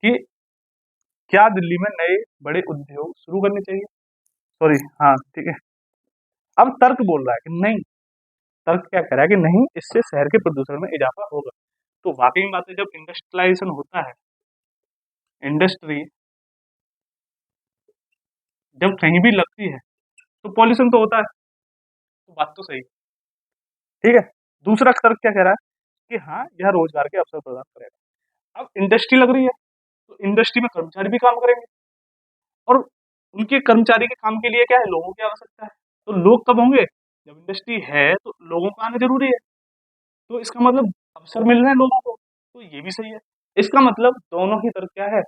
कि क्या दिल्ली में नए बड़े उद्योग शुरू करने चाहिए, सॉरी, हाँ ठीक है। अब तर्क बोल रहा है कि नहीं, तर्क क्या कह रहा है कि नहीं, इससे शहर के प्रदूषण में इजाफा होगा। तो वाकई में बात है, जब इंडस्ट्रियलाइजेशन होता है, इंडस्ट्री जब कहीं भी लगती है तो पॉल्यूशन तो होता है, तो बात तो सही है। ठीक है, दूसरा तर्क क्या कह रहा है कि हाँ, यह रोजगार के अवसर प्रदान करेगा। अब इंडस्ट्री लग रही है, तो इंडस्ट्री में कर्मचारी भी काम करेंगे, और उनके कर्मचारी के काम के लिए क्या है, लोगों की आवश्यकता है। तो लोग कब होंगे, जब इंडस्ट्री है तो लोगों को आना जरूरी है, तो इसका मतलब अवसर मिल रहे हैं लोगों को, तो ये भी सही है। इसका मतलब दोनों ही तर्क क्या है,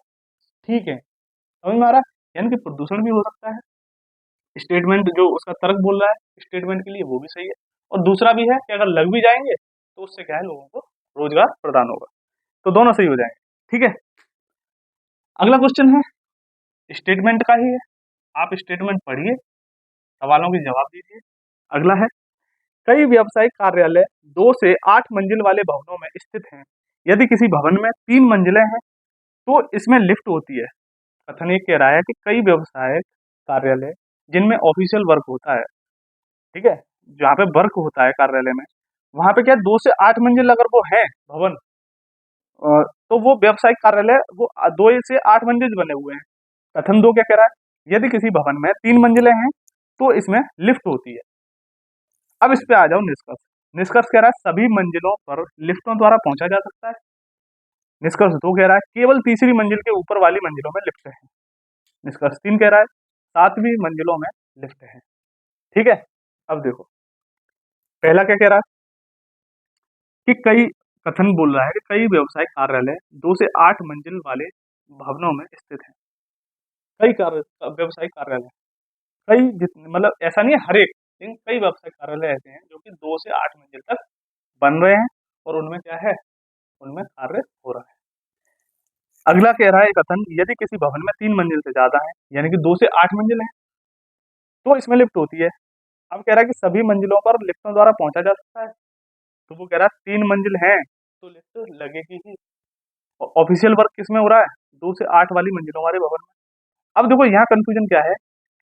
ठीक है। समझ में आ रहा है, यानी कि प्रदूषण भी हो सकता है, स्टेटमेंट जो उसका तर्क बोल रहा है स्टेटमेंट के लिए वो भी सही है, और दूसरा भी है कि अगर लग भी जाएंगे तो उससे क्या है, लोगों को रोजगार प्रदान होगा, तो दोनों सही हो जाएंगे। ठीक है, अगला क्वेश्चन है, स्टेटमेंट का ही है, आप स्टेटमेंट पढ़िए, सवालों के जवाब दीजिए। अगला है, कई व्यावसायिक कार्यालय 2 से 8 मंजिल वाले भवनों में स्थित हैं। यदि किसी भवन में 3 मंजिलें हैं तो इसमें लिफ्ट होती है। कथन ये कह रहा है कि कई व्यावसायिक कार्यालय जिनमें ऑफिशियल वर्क होता है, ठीक है, जहाँ पे वर्क होता है कार्यालय में, वहां पे क्या 2 से 8 मंजिल अगर वो है भवन, तो वो व्यावसायिक कार्यालय वो 2 से 8 मंजिल बने हुए हैं। कथन दो क्या कह रहा है, यदि किसी भवन में 3 मंजिलें हैं तो इसमें लिफ्ट होती है। अब इस पे आ जाओ निष्कर्ष। निष्कर्ष कह रहा है, सभी मंजिलों पर लिफ्टों द्वारा पहुंचा जा सकता है। निष्कर्ष 2 कह रहा है केवल तीसरी मंजिल के ऊपर वाली मंजिलों में लिफ्ट है। निष्कर्ष 3 कह रहा है सातवीं मंजिलों में लिफ्ट है। ठीक है, अब देखो पहला क्या कह रहा है कि कई कथन बोल रहा है कि कई व्यवसायिक कार्यालय 2 से 8 मंजिल वाले भवनों में स्थित हैं। कई व्यवसायिक कार्यालय, कई मतलब ऐसा नहीं है हर एक, लेकिन कई व्यवसायिक कार्यालय ऐसे हैं जो कि 2 से 8 मंजिल तक बन रहे हैं और उनमें क्या है, उनमें कार्य हो रहा है। अगला कह रहा है कथन यदि किसी भवन में 3 मंजिल से ज्यादा है यानी कि 2 से 8 मंजिल है तो इसमें लिफ्ट होती है। अब कह रहा है कि सभी मंजिलों पर लिफ्टों द्वारा पहुंचा जा सकता है, तो वो कह रहा है 3 मंजिल है तो लिफ्ट लगेगी ही। ऑफिशियल वर्क किसमें हो रहा है, 2 से 8 वाली मंजिलों वाले भवन में। अब देखो यहाँ कंफ्यूजन क्या है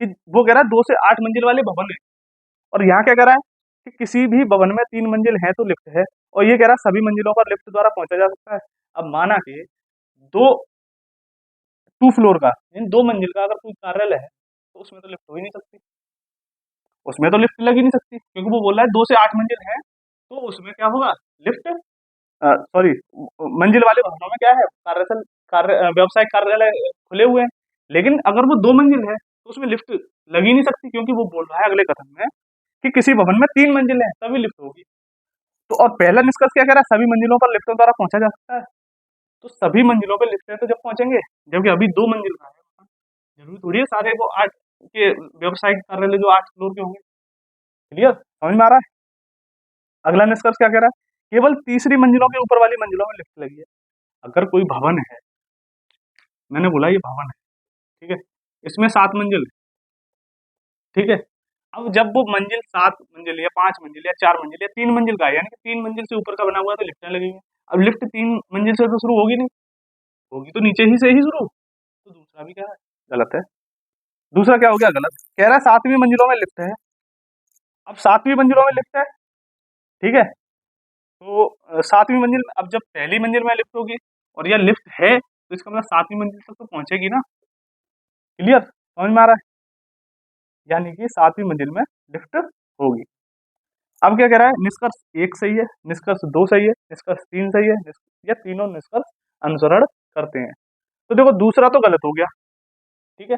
कि वो कह रहा है 2 से 8 मंजिल वाले भवन है और यहाँ क्या कह रहा है कि किसी भी भवन में 3 मंजिल है तो लिफ्ट है, और ये कह रहा है सभी मंजिलों पर लिफ्ट द्वारा पहुंचा जा सकता है। अब माना कि दो 2 फ्लोर का इन 2 मंजिल का अगर कोई कार्यालय है तो उसमें तो लिफ्ट हो ही नहीं सकती, उसमें तो लिफ्ट लग ही नहीं सकती क्योंकि वो बोल रहा है 2 से 8 मंजिल है तो उसमें क्या होगा, लिफ्ट सॉरी मंजिल वाले भवनों में क्या है, व्यवसायिक कार्यालय खुले हुए हैं। लेकिन अगर वो 2 मंजिल है तो उसमें लिफ्ट लग ही नहीं सकती क्योंकि वो बोल रहा है अगले कथन में कि किसी भवन में 3 मंजिल है तभी लिफ्ट होगी। तो और पहला निष्कर्ष क्या कह रहा है, सभी मंजिलों पर लिफ्टों द्वारा पहुंचा जा सकता है, तो सभी मंजिलों पर लिफ्ट है तो जब पहुंचेंगे, जबकि अभी 2 मंजिल का है, जरूरी थोड़ी है सारे वो 8 के व्यवसायिक कार्यालय जो 8 फ्लोर के होंगे। क्लियर, समझ में आ रहा है। अगला निष्कर्ष क्या कह रहा है, केवल तीसरी मंजिलों के ऊपर वाली मंजिलों में लिफ्ट लगी है। अगर कोई भवन है, मैंने बोला ये भवन है, ठीक है, इसमें 7 मंजिल है, ठीक है। अब जब वो मंजिल 7 मंजिल या 5 मंजिल या 4 मंजिल या 3 मंजिल का है, यानी कि 3 मंजिल से ऊपर का बना हुआ है तो लिफ्टें लगेंगी। अब लिफ्ट 3 मंजिल से तो शुरू होगी नहीं, होगी तो नीचे ही से ही शुरू, तो दूसरा भी क्या है, गलत है। दूसरा क्या हो गया, गलत। कह रहा है 7वीं मंजिलों में लिफ्ट है। अब 7वीं मंजिलों में लिफ्ट है, ठीक है, तो 7वीं मंजिल में अब जब पहली मंजिल में लिफ्ट होगी और यह लिफ्ट है तो इसका मतलब 7वीं मंजिल तक तो पहुंचेगी ना। क्लियर, समझ में आ रहा है, यानी कि 7वीं मंजिल में लिफ्ट होगी। अब क्या कह रहा है, निष्कर्ष 1 सही है, निष्कर्ष 2 सही है, निष्कर्ष 3 सही है, ये तीनों निष्कर्ष अनुसरण करते हैं। तो देखो दूसरा तो गलत हो गया, ठीक है।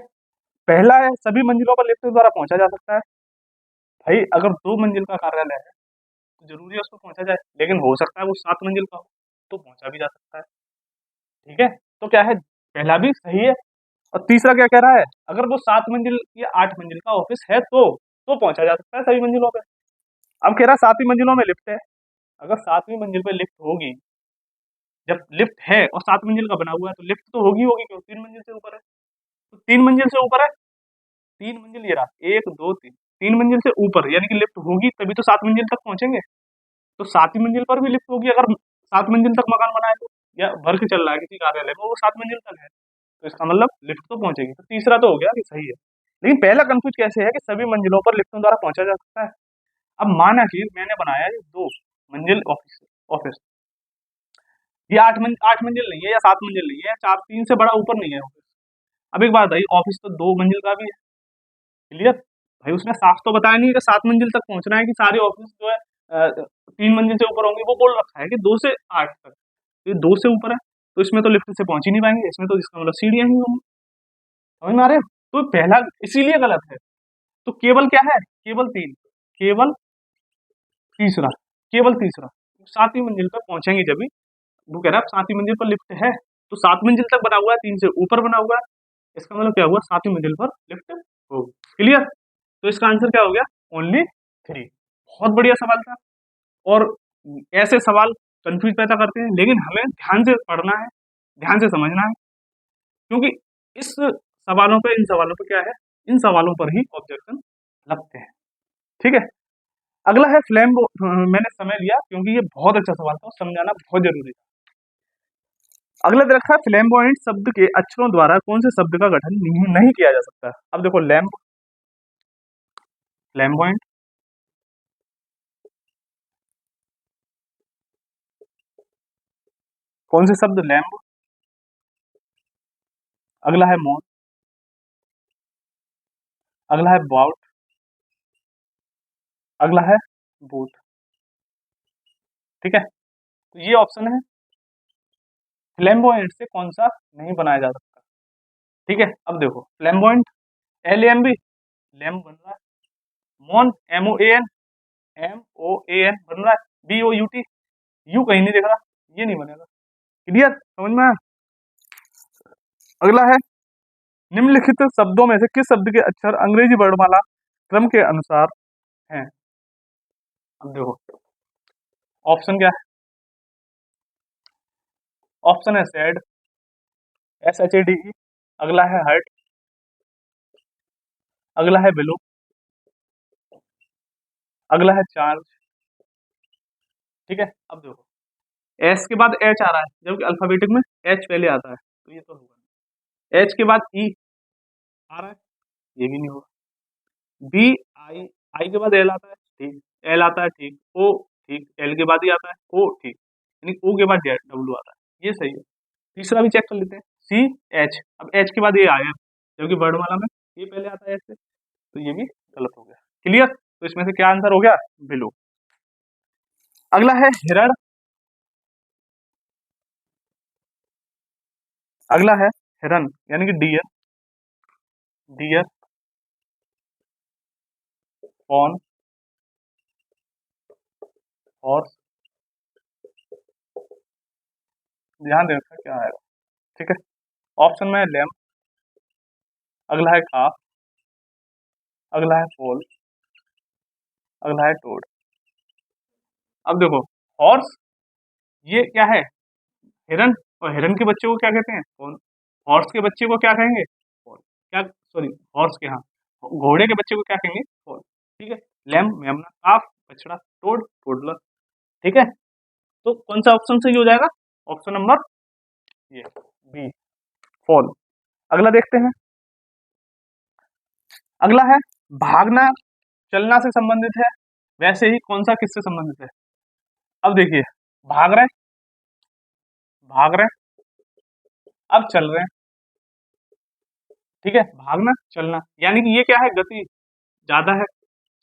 पहला है सभी मंजिलों पर लिफ्ट द्वारा पहुंचा जा सकता है। भाई अगर 2 मंजिल का कार्यालय है तो जरूरी है उसको पहुंचा जाए, लेकिन हो सकता है वो 7 मंजिल का हो तो पहुंचा भी जा सकता है, ठीक है। तो क्या है, पहला भी सही है। और तीसरा क्या कह रहा है, अगर वो 7 मंजिल या 8 मंजिल का ऑफिस है तो पहुंचा जा सकता है सभी मंजिलों पे। अब कह रहा है 7वीं मंजिलों में लिफ्ट है, अगर 7वीं मंजिल पे लिफ्ट होगी, जब लिफ्ट है और 7 मंजिल का बना हुआ है तो लिफ्ट तो होगी होगी क्यों, 3 मंजिल से ऊपर है, तो 3 मंजिल से ऊपर है, 3 मंजिल ये रहा 1 2 3, 3 मंजिल से ऊपर यानी कि लिफ्ट होगी तभी तो 7 मंजिल तक पहुंचेंगे। तो 7वीं मंजिल पर भी लिफ्ट होगी अगर 7 मंजिल तक मकान बना है तो, या वर्क चल रहा है किसी कार्यालय में वो 7 मंजिल तक है, तो इसका मतलब लिफ्ट तो पहुंचेगी। तो तीसरा तो हो गया कि सही है, लेकिन पहला कंफ्यूज कैसे है कि सभी मंजिलों पर लिफ्टों द्वारा पहुंचा जा सकता है। अब माना कि मैंने बनाया ये 2 मंजिल ऑफिस ऑफिस, ये 8 मंजिल नहीं है या 7 मंजिल नहीं है, 4 3 से बड़ा ऊपर नहीं है ऑफिस। अब एक बात भाई, ऑफिस तो 2 मंजिल का भी है, क्लियर। भाई उसने साफ तो बताया नहीं है कि 7 मंजिल तक पहुंचना है कि सारे ऑफिस जो है 3 मंजिल से ऊपर होंगे, वो बोल रखा है कि 2 से 8 तक, तो ये 2 से ऊपर है तो इसमें तो लिफ्ट से पहुंच ही नहीं पाएंगे, इसमें तो इसका मतलब सीढ़ियां ही होंगी। समझ में आ रहे हैं? तो पहला इसीलिए गलत है। तो केवल क्या है, केवल 3, केवल तीसरा, केवल तीसरा 7वीं मंजिल पर पहुंचेंगे जब भी, वो कह रहा है 7वीं मंजिल पर लिफ्ट है तो 7 मंजिल तक बना हुआ है, 3 से ऊपर बना हुआ है, इसका मतलब क्या हुआ, 7वीं मंजिल पर लिफ्ट होगी। क्लियर, तो इसका आंसर क्या हो गया, ओनली 3। बहुत बढ़िया सवाल था, और ऐसे सवाल कंफ्यूज पैदा करते हैं, लेकिन हमें ध्यान से पढ़ना है, ध्यान से समझना है, क्योंकि इस सवालों पे, इन सवालों पे क्या है, इन सवालों पर ही ऑब्जेक्शन लगते हैं, ठीक है। अगला है फ्लैम्बो, मैंने समय लिया क्योंकि ये बहुत अच्छा सवाल था, समझाना बहुत जरूरी था। अगला दे रखा है फ्लैम्बॉयंट शब्द के अक्षरों द्वारा कौन से शब्द का गठन नहीं किया जा सकता। अब देखो लैम्प, फ्लैम्बॉयंट, कौन से शब्द, लैम्प, अगला है मौन, अगला है बाउट, अगला है बूट, ठीक है। तो ये ऑप्शन है, फ्लैम्बोयंट से कौन सा नहीं बनाया जा सकता? ठीक है, अब देखो फ्लैम्बोयंट, LAMB, लैम्प बन रहा है। मॉन, MOAN, MOAN बन रहा है। BOUT, यू कहीं नहीं दिख रहा, ये नहीं बनेगा। क्लियर, समझ में आया? अगला है, निम्नलिखित शब्दों में से किस शब्द के अक्षर अंग्रेजी वर्णमाला क्रम के अनुसार हैं? अब देखो ऑप्शन क्या है? ऑप्शन है सैड, SHADE, अगला है हर्ट, अगला है बिलो, अगला है चार्ज। ठीक है, अब देखो एस के बाद एच आ रहा है, जबकि अल्फाबेटिक में एच पहले आता है, तो ये तो होगा। एच के बाद ई आ रहा है, ये भी नहीं होगा। बी, आई, आई के बाद एल आता है, ठीक, एल आता है, ठीक, ओ, ठीक, एल के बाद ही आता है ओ, ठीक, यानी ओ के बाद डब्ल्यू आता है, ये सही है। तीसरा भी चेक कर लेते हैं, सी, एच, अब एच के बाद ये आया, जबकि वर्णमाला में ये पहले आता है ऐसे, तो ये भी गलत हो गया। क्लियर, तो इसमें से क्या आंसर हो गया? बिलो। अगला है हिरण, अगला है हिरन यानी कि डियर, डियर, फॉन, हॉर्स, ध्यान देना क्या आएगा। ठीक है, ऑप्शन में है लैम, अगला है काफ, अगला है फोल, अगला है टोड। अब देखो हॉर्स, ये क्या है? हिरन, और हिरन के बच्चे को क्या कहते हैं? फॉन। हॉर्स के बच्चे को क्या कहेंगे? फॉल। क्या, सॉरी, हॉर्स के, हाँ, घोड़े के बच्चे को क्या कहेंगे? फॉल। ठीक है, लैम मेमना, काफ बछड़ा, टोड टोडलर। ठीक है, तो कौन सा ऑप्शन सही हो जाएगा? ऑप्शन नंबर ये बी, फॉल। अगला देखते हैं, अगला है भागना चलना से संबंधित है, वैसे ही कौन सा किससे संबंधित है? अब देखिए, भाग रहे हैं, भाग रहे हैं, अब चल रहे हैं। ठीक है, भागना चलना यानी कि ये क्या है? गति ज्यादा है,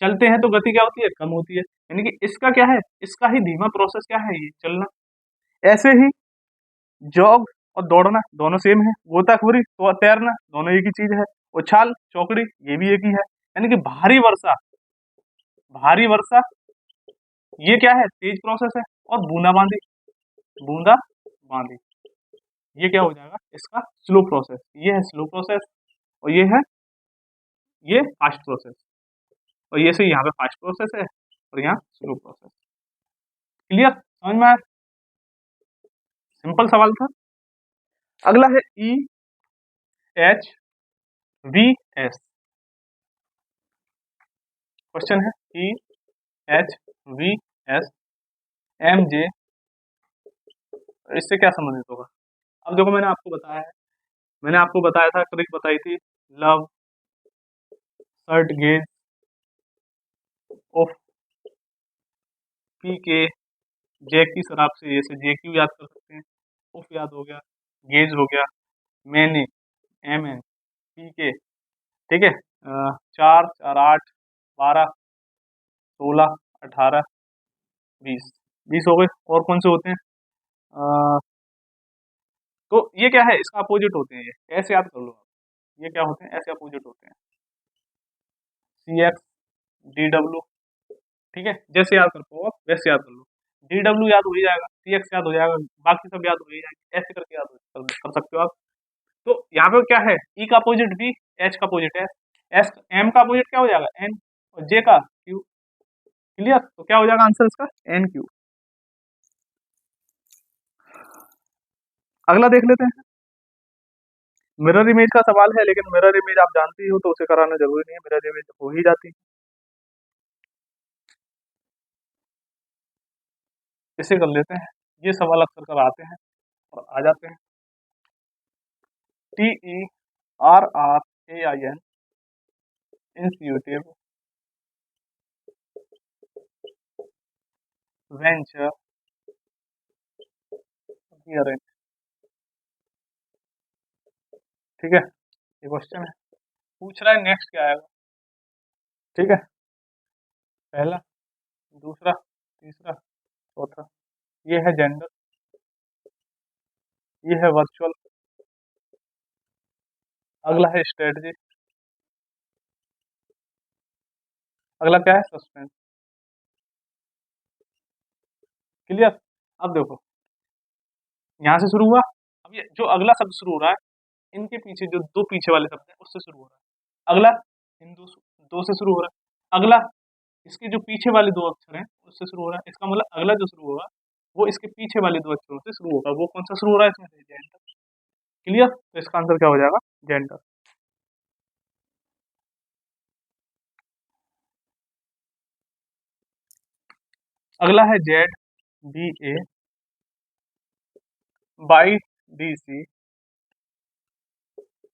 चलते हैं तो गति क्या होती है? कम होती है, यानी कि इसका क्या है? इसका ही धीमा प्रोसेस क्या है? ये चलना। ऐसे ही जॉग और दौड़ना दोनों सेम है, गोताखोरी तो तैरना दोनों एक ही चीज है, उछाल चौकड़ी ये भी एक ही है। यानी कि भारी वर्षा, भारी वर्षा ये क्या है? तेज प्रोसेस है, और बूंदाबांदी, बूंदा बांदी ये क्या हो जाएगा? इसका स्लो प्रोसेस। ये है स्लो प्रोसेस, और ये है, ये फास्ट प्रोसेस, और ये से यहाँ पे फास्ट प्रोसेस है, और यहाँ स्लो प्रोसेस। क्लियर, समझ में आया? सिंपल सवाल था। अगला है EHVS, क्वेश्चन है EHVS MJ, इससे क्या संबंधित होगा? अब देखो मैंने आपको बताया है, मैंने आपको बताया था, ट्रिक बताई थी, लव, सर्ट गेज, ऑफ, पी के, जैक की शराब से जैसे JQ याद कर सकते हैं, उफ याद हो गया, गेज हो गया, मैंने, MN, PK। ठीक है, 4 4 8 12 16 18 20, 20 हो गए। और कौन से होते हैं? अ, तो ये क्या है? इसका अपोजिट होते हैं, ये ऐसे याद कर लो आप, ये क्या होते हैं? ऐसे अपोजिट होते हैं, CX, DW। ठीक है, जैसे याद कर पाओ आप वैसे याद कर लो, DW याद हो ही जाएगा, CX याद हो जाएगा, बाकी सब याद हो ही जाएंगे, ऐसे करके याद कर सकते हो आप। तो यहाँ पे क्या है? ई का अपोजिट बी, एच का अपोजिट है एस, एम का अपोजिट क्या हो जाएगा? एन, और जे का क्यू। क्लियर, तो क्या हो जाएगा आंसर इसका? NQ। अगला देख लेते हैं, मिरर इमेज का सवाल है, लेकिन मिरर इमेज आप जानते ही हो तो उसे कराना जरूरी नहीं है, मिरर इमेज हो ही जाती है। इसे कर लेते हैं, ये सवाल अक्सर कर आते हैं और आ जाते हैं। TERRAIN, institutive venture hearing. ठीक है, ये क्वेश्चन है, पूछ रहा है नेक्स्ट क्या आएगा। ठीक है, पहला, दूसरा, तीसरा, चौथा, ये है जेंडर, ये है वर्चुअल। अगला है स्ट्रेटजी। अगला क्या है? सस्पेंस। क्लियर। अब देखो, यहाँ से शुरू हुआ। अब ये जो अगला शब्द शुरू हो रहा है, इनके पीछे जो दो पीछे वाले शब्द हैं उससे शुरू हो रहा है। अगला इन दो दो से शुरू हो रहा है। अगला इसके जो पीछे वाले दो अक्षर हैं उससे शुरू हो रहा है। इसका मतलब अगला जो शुरू होगा वो इसके पीछे वाले दो अक्षरों से शुरू होगा। वो कौन सा शुरू हो रहा है इसमें से? जेंडर। क्लियर। तो इसका आंसर क्या हो जाएगा? जेंडर। अगला है Z B A by D C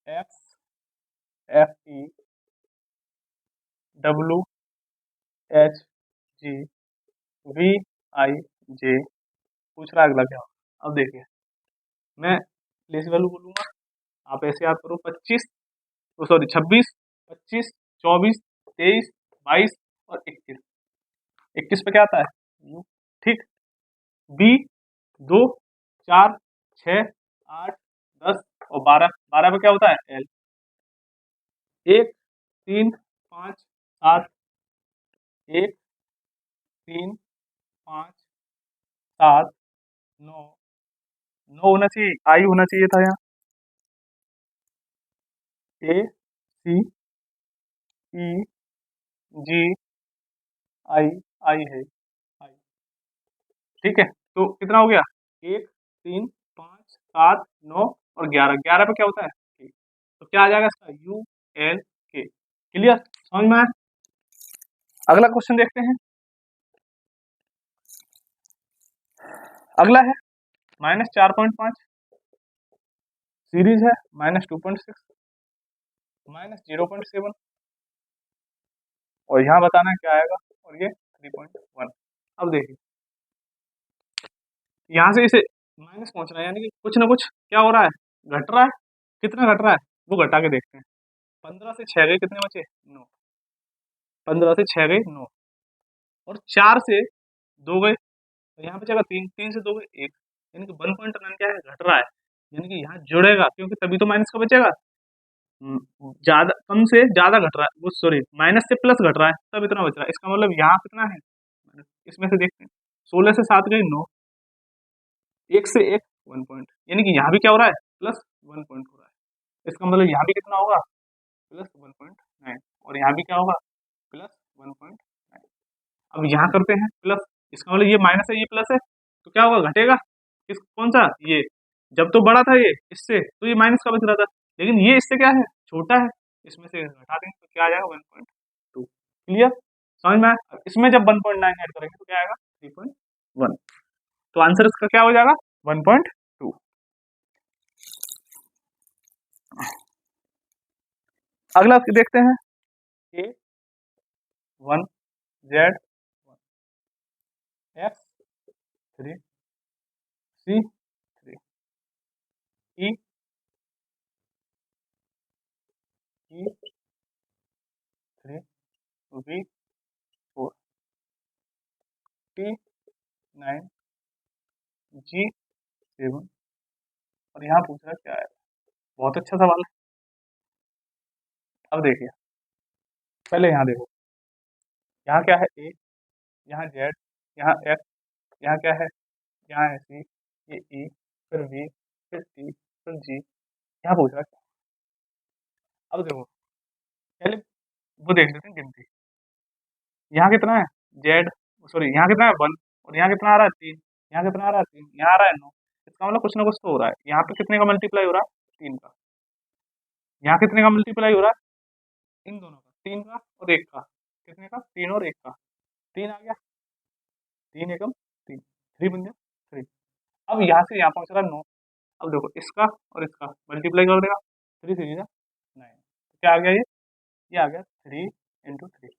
X F E W H G V I J. पूछ रहा है अगला क्या होगा। अब देखिए, मैं प्लेस वैल्यू बोलूंगा, आप ऐसे याद करो। 25, सॉरी 26, 25, 24, 23, 22 और 21। 21 पे क्या आता है? यू। ठीक। बी 2, 4, 6, 8, 10 और 12। 12 पे क्या होता है? एल। 1, 3, 5, 7। 1, 3, 5, 7, 9। 9 होना चाहिए, आई होना चाहिए था यहाँ। ए सी ई जी आई। आई है आई। ठीक है, तो कितना हो गया? 1, 3, 5, 7, 9 और 11। 11 पे क्या होता है? के। तो क्या आ जाएगा इसका? यू एल के। क्लियर, समझ में आया? अगला क्वेश्चन देखते हैं। अगला है -4.5, सीरीज है -2.6, -0.7 और यहाँ बताना है क्या आएगा। और ये 3.1। अब देखिए, यहाँ से इसे माइनस पहुंचना है, यानी कि कुछ ना कुछ क्या हो रहा है? घट रहा है। कितना घट रहा है वो घटा के देखते हैं। 15 से 6 गए, कितने बचे? 9। 15 से 6 गए 9 और 4 से 2 गए, तो यहाँ बचेगा 3। 3 से 2 गए 1, यानी कि 1.9 क्या है? घट रहा है। यानी कि यहाँ जुड़ेगा, क्योंकि तभी तो माइनस का बचेगा। ज्यादा, कम से ज्यादा घट रहा है वो, सॉरी माइनस से प्लस घट रहा है, तब इतना बच रहा है। इसका मतलब यहाँ कितना है? इसमें से देखते हैं। 16 से 7 गई 9, 1 से 1 1 पॉइंट, यानी कि यहाँ भी क्या हो रहा है? प्लस 1 पॉइंट हो रहा है। इसका मतलब यहाँ भी कितना होगा? प्लस 1.9। और यहाँ भी क्या होगा? प्लस 1.9। अब यहाँ करते हैं प्लस। इसका मतलब ये माइनस है, ये प्लस है, तो क्या होगा? घटेगा। किस कौन सा? ये। जब तो बड़ा था ये इससे, तो ये माइनस का बच रहा था, लेकिन ये इससे क्या है? छोटा है। इसमें से घटा देंगे तो क्या आ जाएगा? 1.2। क्लियर, समझ में आया? इसमें जब 1.9 ऐड करेंगे तो क्या आएगा? 3.1। तो आंसर इसका क्या हो जाएगा? 1.2। अगला देखते हैं। A 1, Z 1, X 3, C 3, E E 3, V 4, T 9, G 7। और यहाँ पूछ रहा है क्या है? बहुत अच्छा सवाल है। अब देखिए, पहले यहाँ देखो, यहाँ क्या है? ए, यहाँ जेड, यहाँ एक्स, यहाँ क्या है? यहाँ है सी, ये ई, फिर वी, फिर टी, फिर जी। यहाँ पूछ रहा है। अब देखो, पहले वो देख लेते हैं गिनती। यहाँ कितना है? जेड, सॉरी यहाँ कितना है? 1। और यहाँ कितना आ रहा है? 3। यहाँ कितना आ रहा है? 3। यहाँ आ रहा है 9। इसका मतलब कुछ ना कुछ तो हो रहा है। यहाँ पे कितने का मल्टीप्लाई हो रहा है? 3 का। यहाँ कितने का मल्टीप्लाई हो रहा है? इन दोनों का, 3 का और 1 का। कितने का? 3 और 1 का। 3 आ गया। 3 एकम 3, 3 बन गया 3। अब यहाँ से यहाँ पहुंच रहा है 9। अब देखो, इसका और इसका मल्टीप्लाई कर देगा। 3 3 जा 9। क्या आ गया ये आ गया 3 × 3।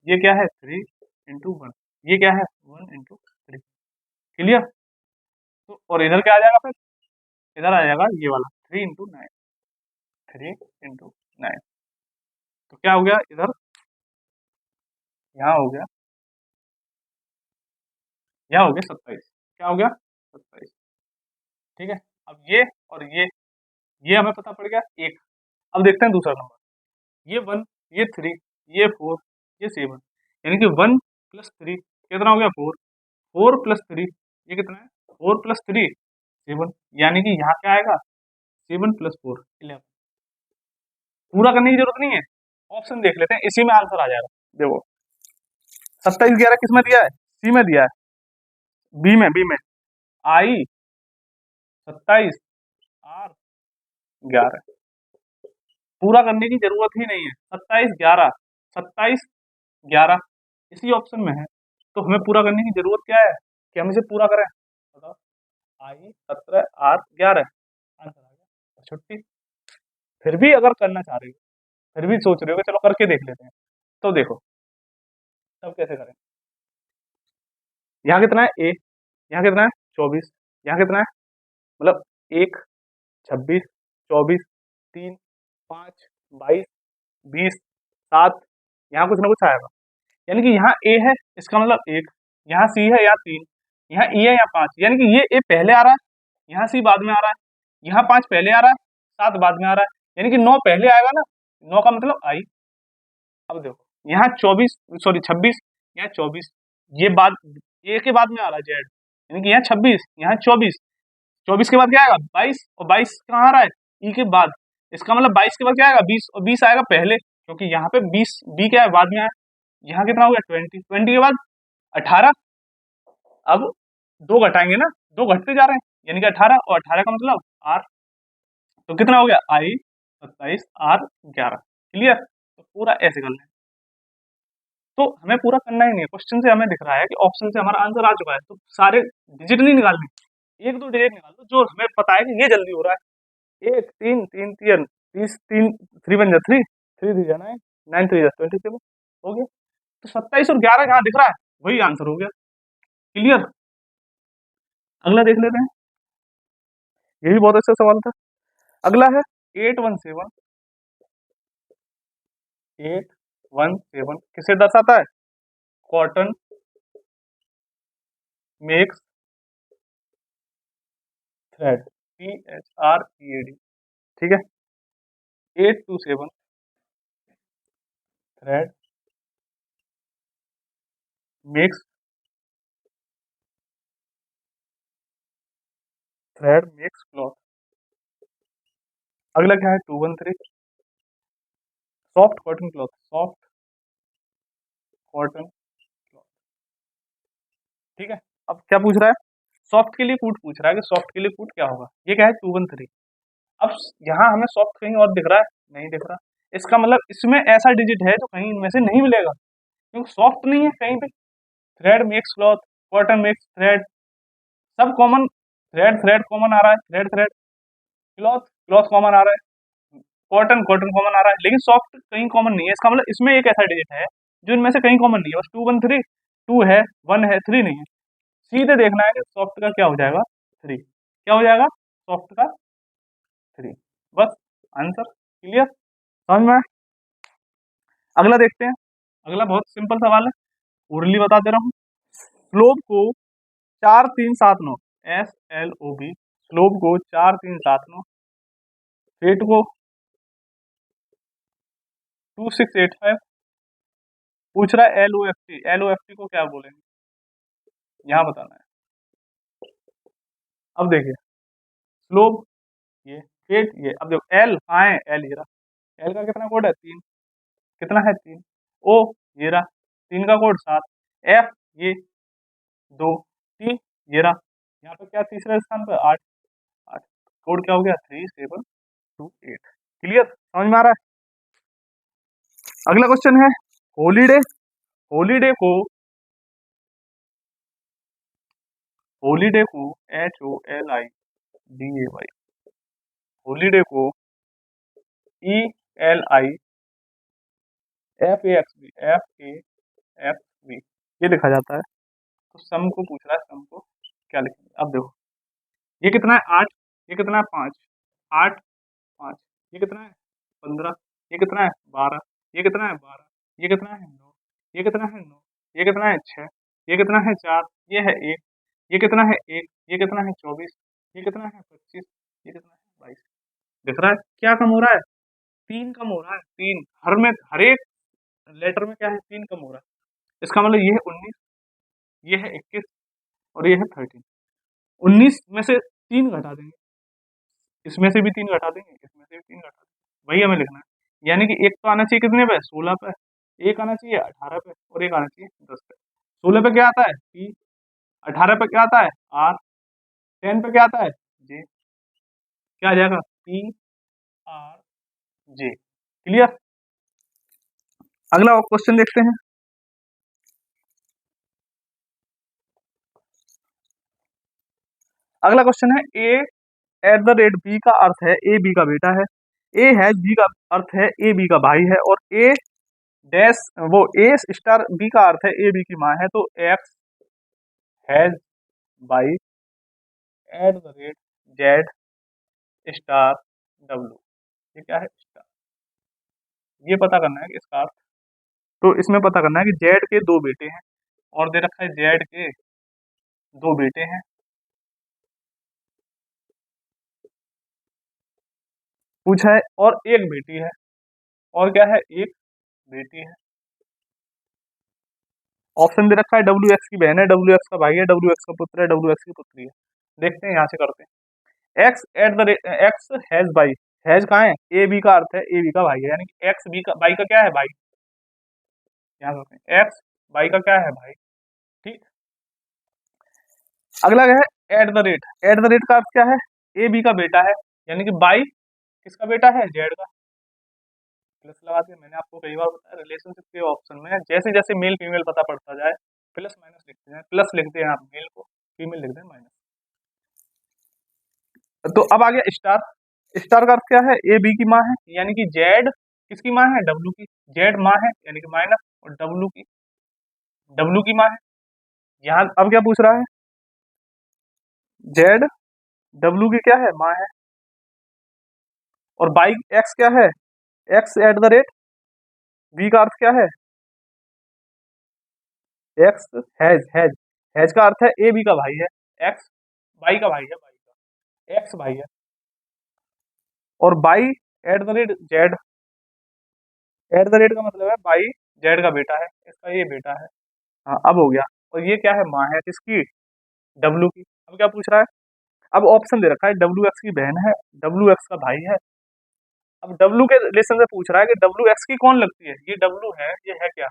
ये क्या है? 3 × 1। ये क्या है? 1 × 3। क्लियर। तो और इधर क्या आ जाएगा फिर? इधर आ जाएगा ये वाला 3 × 9। 3 × 9। तो क्या हो गया इधर? यहाँ हो गया, यहाँ हो गया 27। क्या हो गया? 27। ठीक है। अब ये हमें पता पड़ गया एक। अब देखते हैं दूसरा नंबर, ये 1, ये 3, ये 4, ये 7, यानी कि 1 + 3 कितना हो गया 4, 4 + 3 ये कितना है 4 + 3 7, यानी कि यहाँ क्या आएगा 7 + 4 11। पूरा करने की जरूरत नहीं है, ऑप्शन देख लेते हैं, इसी में आंसर आ जाएगा। देखो 27 11 किस में दिया है, सी में दिया है, बी में आई 27 आर 11, पूरा करने की जरूरत ही नहीं है। 27 11 इसी ऑप्शन में है, तो हमें पूरा करने की जरूरत क्या है कि हम इसे पूरा करें। बताओ आई 17 आर 11 आंसर आ गया, छुट्टी। फिर भी अगर करना चाह रहे हो, फिर भी सोच रहे हो कि चलो करके देख लेते हैं, तो देखो तब कैसे करें। यहाँ कितना है ए, यहाँ कितना है 24, यहाँ कितना है मतलब 1 26 24 3 5 22 20 7, यहाँ कुछ ना कुछ आएगा, यानी कि यहाँ ए है इसका मतलब 1, यहाँ सी है या 3, यहाँ ई है या 5, यानी कि ये ए पहले आ रहा है, यहाँ सी बाद में आ रहा है, यहाँ 5 पहले आ रहा है, 7 बाद में आ रहा है, यानी कि 9 पहले आएगा ना, 9 का मतलब आई। अब देखो यहाँ 24 सॉरी 26, यहाँ 24, ये बाद ए के बाद में आ रहा है जेड, यानी कि यहाँ 26 यहाँ 24, 24 के बाद क्या आएगा 22, और 22 कहाँ आ रहा है ई के बाद, इसका मतलब 22 के बाद क्या आएगा 20, और 20 आएगा पहले, क्योंकि यहाँ पे 20 बी क्या है बाद में आया। यहाँ कितना हो गया 20, 20 के बाद 18, अब 2 घटाएंगे ना, 2 घटते जा रहे हैं, यानी कि 18, और 18 का मतलब आर, तो कितना हो गया आई 27 आर 11। क्लियर, तो पूरा ऐसे कर लें, तो हमें पूरा करना ही नहीं है, क्वेश्चन से हमें दिख रहा है कि ऑप्शन से हमारा आंसर आ चुका है, तो सारे डिजिट नहीं निकालने, एक दो डिजिट निकाल लो जो हमें पता है कि ये जल्दी हो रहा है। 1 3 3 3 30 3 3 1 3 3 3 9 9 3 27 हो गया, तो 27 और 11 जहाँ दिख रहा है वही आंसर हो गया। क्लियर, अगला देख लेते हैं, ये भी बहुत अच्छा सवाल था। अगला है 817, 817 किसे दर्शाता है, कॉटन मेक्स थ्रेड, THREAD, ठीक है। 827 थ्रेड मेक्स क्लॉथ। अगला क्या है 213 soft cotton cloth, soft cotton cloth, ठीक है। अब क्या पूछ रहा है, सॉफ्ट के लिए कूट पूछ रहा है कि सॉफ्ट के लिए कूट क्या होगा, ये क्या है 213। अब यहाँ हमें सॉफ्ट कहीं और दिख रहा है, नहीं दिख रहा, इसका मतलब इसमें ऐसा डिजिट है जो कहीं इनमें से नहीं मिलेगा, क्योंकि सॉफ्ट नहीं है कहीं पे। Thread makes cloth, cotton makes thread, सब कॉमन, थ्रेड थ्रेड कॉमन आ रहा है, thread thread, cloth cloth common आ रहा है, कॉटन कॉटन कॉमन आ रहा है, लेकिन सॉफ्ट कहीं कॉमन नहीं है, इसका मतलब इसमें एक ऐसा डिजिट है जो इनमें से कहीं कॉमन नहीं है, बस 213 2 है 1 है 3 नहीं है। सीधे देखना है कि सॉफ्ट का क्या हो जाएगा 3, क्या हो जाएगा सॉफ्ट का 3, बस आंसर। क्लियर, समझ में आया? अगला देखते हैं, अगला बहुत सिंपल सवाल है, उर्ली बता दे रहा हूँ। स्लोप को 4379 SLOB, स्लोप को 4379, रेट को 2685, पूछ रहा है LOFT, LOFT को क्या बोलेंगे यहाँ बताना है। अब देखिए स्लोप ये, रेट ये, अब देखो एल कहाँ है, एल ये रहा, एल का कितना कोड है 3, कितना है 3, ओ ये रहा 3 का कोड 7, एफ ये 2, टी ये रहा, यहाँ पे क्या तीसरे स्थान पर 8, 8 कोड क्या हो गया 3728। क्लियर, समझ में आ रहा है? अगला क्वेश्चन है हॉलीडे, हॉलीडे को हॉलीडे को HOLIDAY, हॉलीडे को ELIFAXB ये लिखा जाता है। तो सम को पूछ रहा है, सम को क्या लिखेंगे। अब देखो ये कितना है 8, ये कितना है 5, 8 5, ये कितना है 15, ये कितना है 12, ये कितना है 12, ये कितना है 9, ये कितना है 9, ये कितना है 6, ये कितना है 4, ये है 1, ये कितना है 1, ये कितना है 24, ये कितना है 25, ये कितना है 22। दिख रहा है क्या कम हो रहा है? 3 कम हो रहा है, 3 हर एक लेटर में क्या है 3 कम हो रहा है। इसका मतलब ये है 19, ये है 21 और ये है 13। 19 में से 3 घटा देंगे, इसमें से भी 3 घटा देंगे, इसमें से भी 3 घटा देंगे, वही हमें लिखना है। यानी कि एक तो आना चाहिए कितने पे 16 पे, एक आना चाहिए 18 पे और एक आना चाहिए 10 पे। 16 पे क्या आता है P, 18 पे क्या आता है R, 10 पे क्या आता है J। क्या आ जाएगा PRJ। क्लियर। अगला क्वेश्चन देखते हैं। अगला क्वेश्चन है ए एट द रेट बी का अर्थ है ए बी का बेटा है, ए है बी का अर्थ है ए बी का भाई है, और ए डैश वो ए स्टार बी का अर्थ है ए बी की माँ है। तो x has by eight the rate Z star W. ये क्या है स्टार, ये पता करना है कि इसका अर्थ। तो इसमें पता करना है कि जेड के 2 बेटे हैं और दे रखा है जेड के 2 बेटे हैं, पूछा है, और एक बेटी है, और क्या है एक बेटी है। ऑप्शन दे रखा है डब्ल्यू एक्स की बहन है, डब्ल्यू एक्स का भाई है, डब्ल्यू एक्स का पुत्र है, डब्ल्यू एक्स की पुत्री है। देखते हैं यहाँ से करते हैं। X at the rate x has by, has कहाँ है ए बी का अर्थ है ए बी का भाई है, यानी कि एक्स बी का बाई का क्या है भाई। यहाँ करते हैं एक्स बाई का क्या है भाई। ठीक। अगला क्या है एट द रेट का अर्थ क्या है ए बी का बेटा है, यानी कि बाई किसका बेटा है जेड का। प्लस लगा दिया, मैंने आपको कई बार बताया रिलेशनशिप के ऑप्शन में जैसे जैसे मेल फीमेल पता पड़ता जाए प्लस माइनस लिखते हैं, प्लस लिखते हैं आप मेल को, फीमेल लिखते हैं माइनस। तो अब आ गया स्टार। स्टार का अर्थ क्या है ए बी की माँ है, यानी कि जेड किसकी माँ है डब्ल्यू की, जेड माँ है यानी कि माइनस, और डब्ल्यू की माँ है। यहाँ अब क्या पूछ रहा है जेड डब्ल्यू की क्या है माँ है, और बाई एक्स क्या है X at the rate B का अर्थ क्या है एक्स हैज हैज का अर्थ है ए बी का भाई है, एक्स बाई का भाई है, बाई का एक्स भाई है, और by eight the rate Z, eight the rate का मतलब है बाई जेड का बेटा है, इसका ये बेटा है। हाँ अब हो गया। और ये क्या है माँ है किसकी डब्ल्यू की। अब क्या पूछ रहा है, अब ऑप्शन दे रखा है डब्ल्यू एक्स की बहन है, डब्ल्यू एक्स का भाई है। अब डब्ल्यू के रिलेशन से पूछ रहा है कि डब्ल्यू एक्स की कौन लगती है, ये डब्ल्यू है ये है क्या।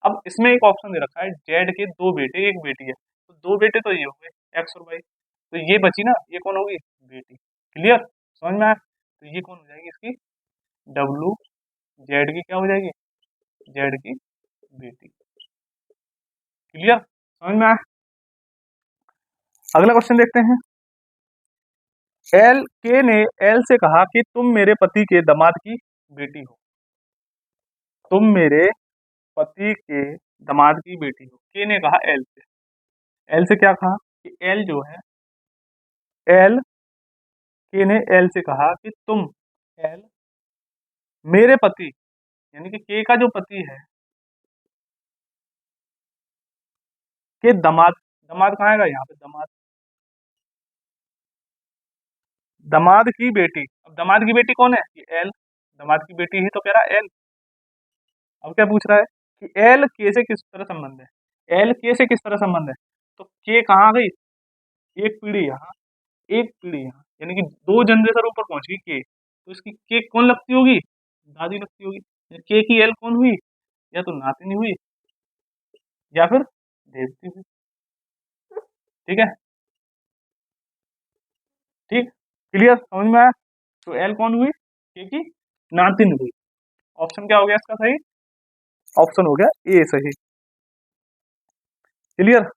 अब इसमें एक ऑप्शन दे रखा है जेड के 2 बेटे एक बेटी है, तो 2 बेटे तो ये हो गए एक्स और वाई, तो ये बची ना ये कौन होगी बेटी। क्लियर समझ में आया। तो ये कौन हो जाएगी इसकी डब्ल्यू जेड की क्या हो जाएगी जेड की बेटी। क्लियर समझ में आया। अगला क्वेश्चन देखते हैं। एल के ने एल से कहा कि तुम मेरे पति के दामाद की बेटी हो, तुम मेरे पति के दामाद की बेटी हो। के ने कहा एल से क्या कहा कि एल जो है एल के ने एल से कहा कि तुम एल मेरे पति, यानी कि के का जो पति है के दामाद, दामाद कहाँ आएगा यहाँ पे दामाद, दामाद की बेटी। अब दामाद की बेटी कौन है ये एल, दामाद की बेटी ही तो कह रहा है एल। अब क्या पूछ रहा है कि एल के से किस तरह संबंध है, एल के से किस तरह संबंध है। तो के कहाँ आ गई एक पीढ़ी यहाँ एक पीढ़ी यहाँ, यानी कि 2 जनरेशन ऊपर पहुंच गई के, तो इसकी के कौन लगती होगी दादी लगती होगी। के की एल कौन हुई, या तो नातिनी हुई या फिर देवती हुई। ठीक है ठीक क्लियर समझ में आया। तो एल कौन हुई के की नातिन हुई। ऑप्शन क्या हो गया इसका सही, ऑप्शन हो गया ए सही। क्लियर।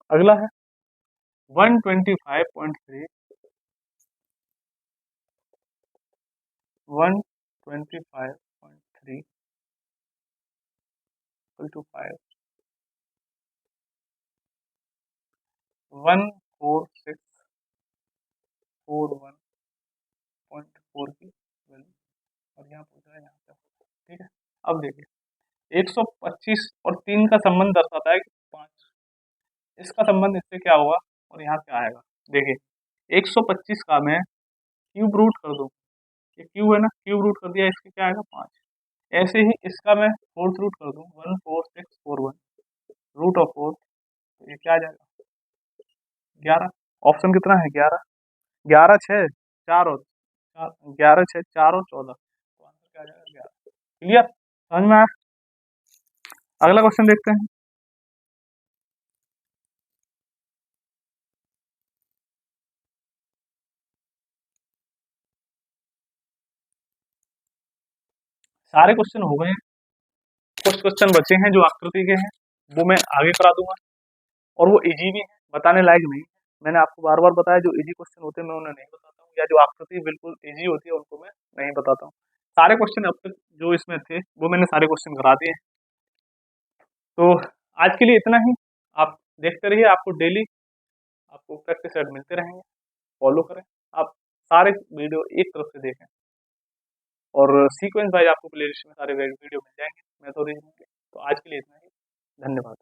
अगला है 125.3 125.3 इक्वल टू 5 14641 4 की वैल्यू, और यहाँ पूछ रहा है यहाँ पे। ठीक है, अब देखिए 125 और 3 का संबंध दर्शाता है कि 5, इसका संबंध इससे क्या होगा और यहाँ क्या आएगा। देखिए 125 का मैं क्यूब रूट कर दूँ, ये क्यूब है ना, क्यूब रूट कर दिया, इसके क्या आएगा 5। ऐसे ही इसका मैं फोर्थ रूट कर दूँ 14641 रूट ऑफ 4, तो ये क्या आ जाएगा 11। ऑप्शन कितना है 11, 11 6 4 और 11 6 4 और 14, तो आंसर क्या आ जाएगा 11। क्लियर, समझ में आया। अगला क्वेश्चन देखते हैं। सारे क्वेश्चन हो गए हैं, कुछ क्वेश्चन बचे हैं जो आकृति के हैं, वो मैं आगे करा दूंगा, और वो इजी भी है, बताने लायक नहीं है। मैंने आपको बार बार बताया जो इजी क्वेश्चन होते हैं मैं उन्हें नहीं बताता हूँ, या जो आकृति बिल्कुल इजी होती है उनको मैं नहीं बताता हूँ। सारे क्वेश्चन अब तक जो इसमें थे वो मैंने सारे क्वेश्चन करा दिए हैं। तो आज के लिए इतना ही। आप देखते रहिए, आपको डेली आपको प्रैक्टिस सेट मिलते रहेंगे, फॉलो करें। आप सारे वीडियो एक तरफ से देखें, और सीक्वेंस वाइज आपको प्लेलिस्ट में सारे वीडियो मिल जाएंगे मैथ और रीजनिंग के। तो आज के लिए इतना ही, धन्यवाद।